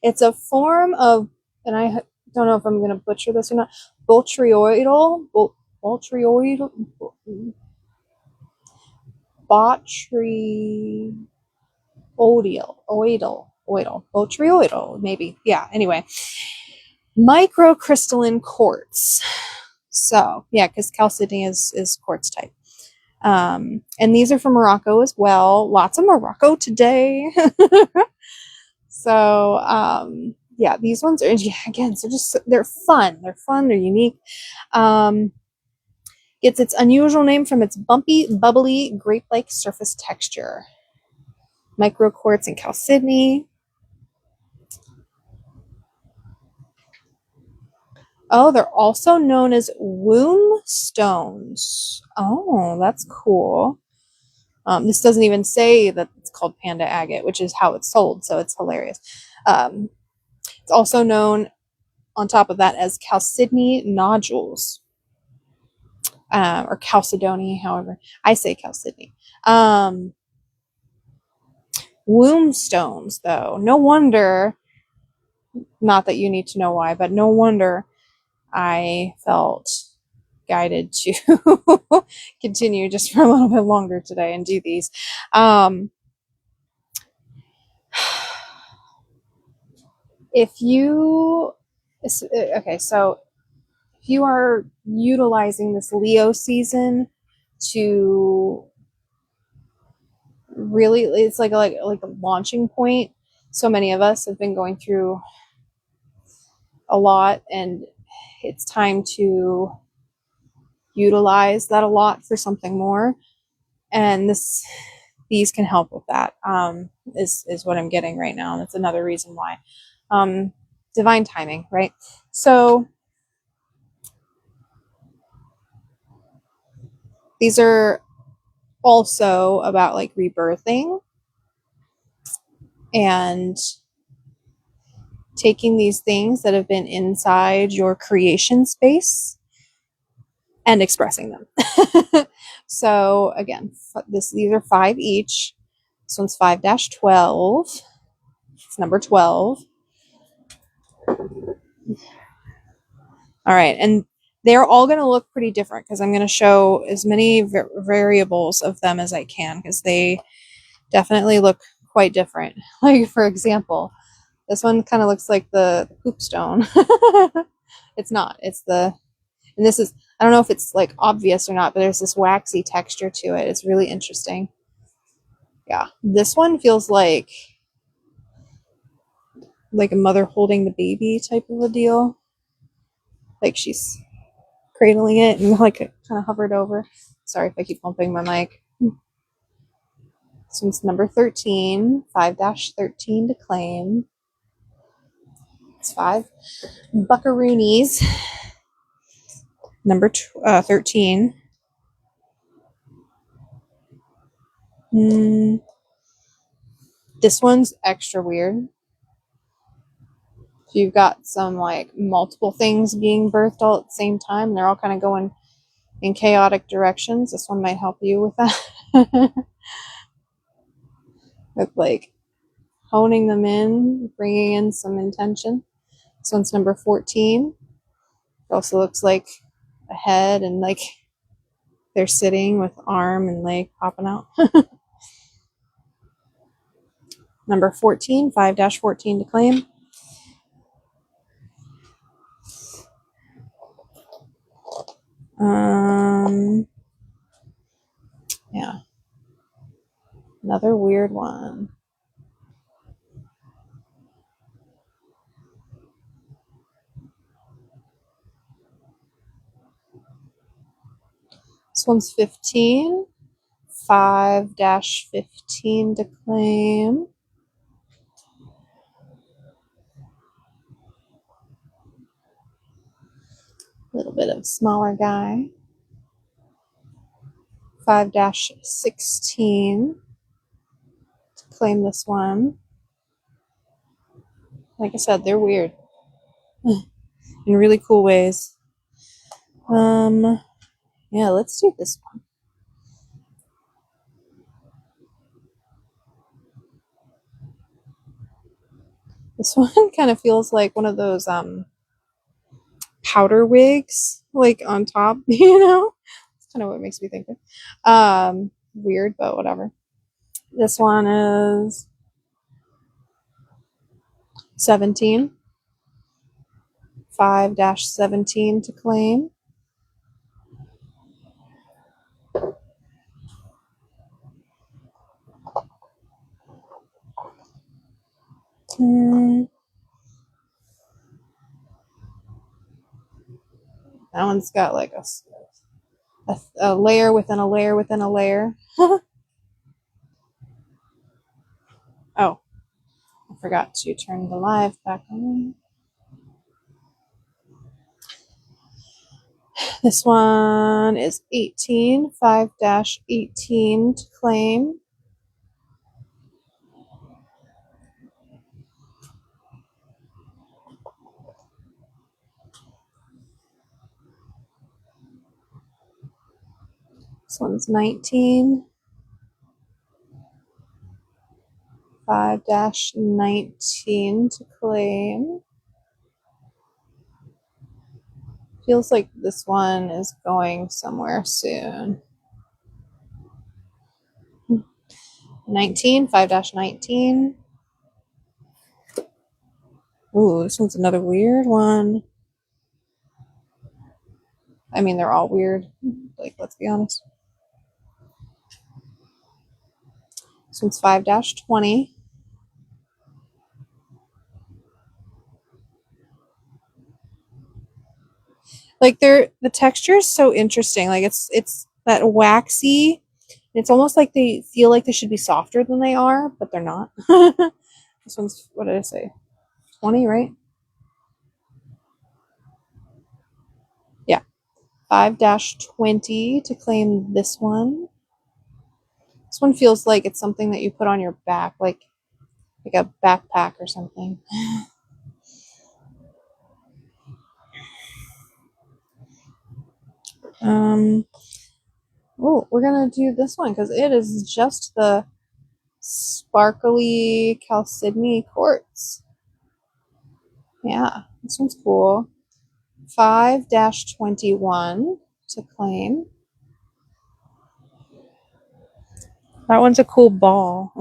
It's a form of, and I don't know if I'm going to butcher this or not, botryoidal, botryoidal, botryoidal, maybe. Yeah, anyway. Microcrystalline quartz. So, yeah, because chalcedony is quartz type. And these are from Morocco as well. Lots of Morocco today. So, yeah, these ones are, again, so just, they're fun. They're fun. They're unique. Gets its unusual name from its bumpy, bubbly, grape-like surface texture. Microquartz and chalcedony. Oh, they're also known as womb stones. Oh, that's cool. This doesn't even say that it's called panda agate, which is how it's sold, so it's hilarious. It's also known on top of that as chalcedony nodules, or chalcedony, however. I say chalcedony. Womb stones, though. No wonder, not that you need to know why, but no wonder I felt guided to continue just for a little bit longer today and do these. If you, okay, so if you are utilizing this Leo season to really, it's like a launching point. So many of us have been going through a lot, and it's time to utilize that a lot for something more. And these can help with that. Is what I'm getting right now. And that's another reason why. Divine timing, right? So these are also about like rebirthing and taking these things that have been inside your creation space and expressing them. So again, these are 5 each. This one's 5-12. It's number 12. All right, and they're all going to look pretty different because I'm going to show as many variables of them as I can because they definitely look quite different. Like, for example, this one kind of looks like the poop stone. It's not. And this is, I don't know if it's like obvious or not, but there's this waxy texture to it. It's really interesting. Yeah, this one feels like a mother holding the baby type of a deal. Like she's cradling it and like it kind of hovered over. Sorry if I keep bumping my mic. This one's number 13, 5-13 to claim. It's 5. Buckaroonies, number 13. This one's extra weird. If you've got some like multiple things being birthed all at the same time, they're all kind of going in chaotic directions, this one might help you with that. With like honing them in, bringing in some intention. This one's number 14. It also looks like a head and like they're sitting with arm and leg popping out. Number 14, 5-14 to claim. Yeah. Another weird one. This one's 15, 5-15 to claim. A little bit of smaller guy. 5-16 to claim this one. Like I said, they're weird in really cool ways. Yeah, let's do this one. This one kind of feels like one of those powder wigs, like on top, you know? That's kind of what it makes me think of. Weird, but whatever. This one is 17. 5-17 to claim. That one's got like a layer within a layer within a layer. forgot to turn the live back on. This one is 18, 5-18 to claim. This one's 19, 5-19 to claim. Feels like this one is going somewhere soon. 19, 5-19. Ooh, this one's another weird one. I mean, they're all weird. Like, let's be honest. This one's 5-20. Like, the texture is so interesting. Like, it's that waxy. It's almost like they feel like they should be softer than they are, but they're not. This one's, what did I say? 20, right? Yeah. 5-20 to claim this one. This one feels like it's something that you put on your back, like a backpack or something. Oh, we're gonna do this one because it is just the sparkly chalcedony quartz. Yeah, this one's cool. 5-21 to claim. That one's a cool ball.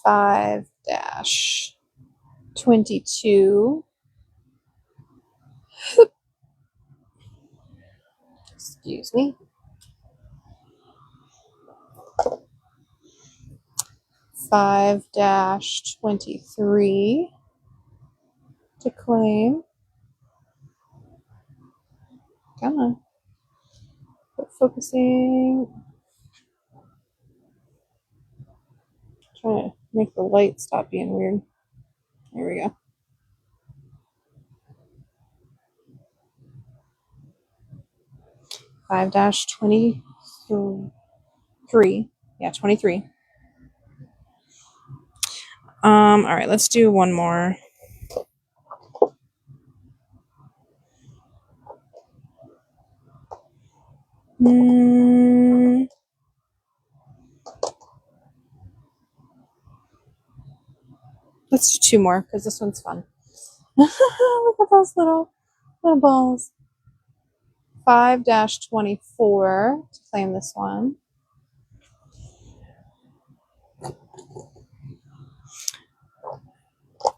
5-22. Excuse me. 5-23 to claim. Come on. But focusing. Trying to make the light stop being weird. There we go. 5-23. Yeah, 23. All right, let's do one more. Let's do two more because this one's fun. Look at those little balls. 5-24 to claim this one.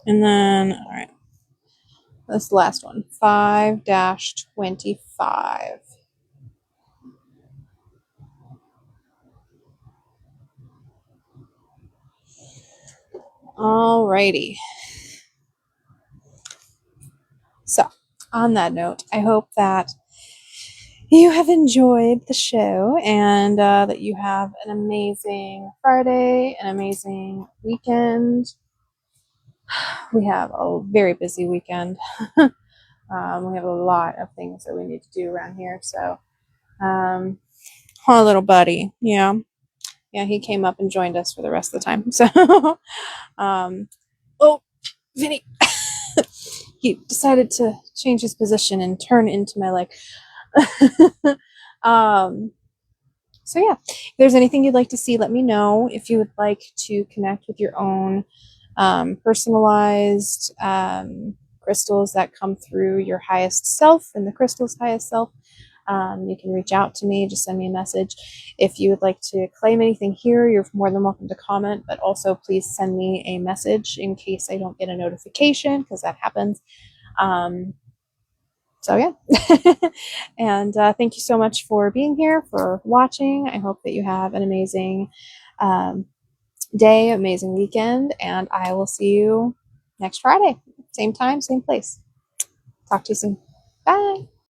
And then, all right, this last one, 5-25. Alrighty. So, on that note, I hope that you have enjoyed the show and that you have an amazing Friday, an amazing weekend. We have a very busy weekend. We have a lot of things that we need to do around here. So, our little buddy, yeah, he came up and joined us for the rest of the time. So, oh, Vinny, he decided to change his position and turn into my leg. So yeah, if there's anything you'd like to see, let me know. If you would like to connect with your own personalized crystals that come through your highest self and the crystal's highest self, you can reach out to me. Just send me a message. If you would like to claim anything here, you're more than welcome to comment, but also please send me a message in case I don't get a notification, because that happens. So yeah. And thank you so much for being here, for watching. I hope that you have an amazing um, day, amazing weekend, and I will see you next Friday. Same time, same place. Talk to you soon. Bye.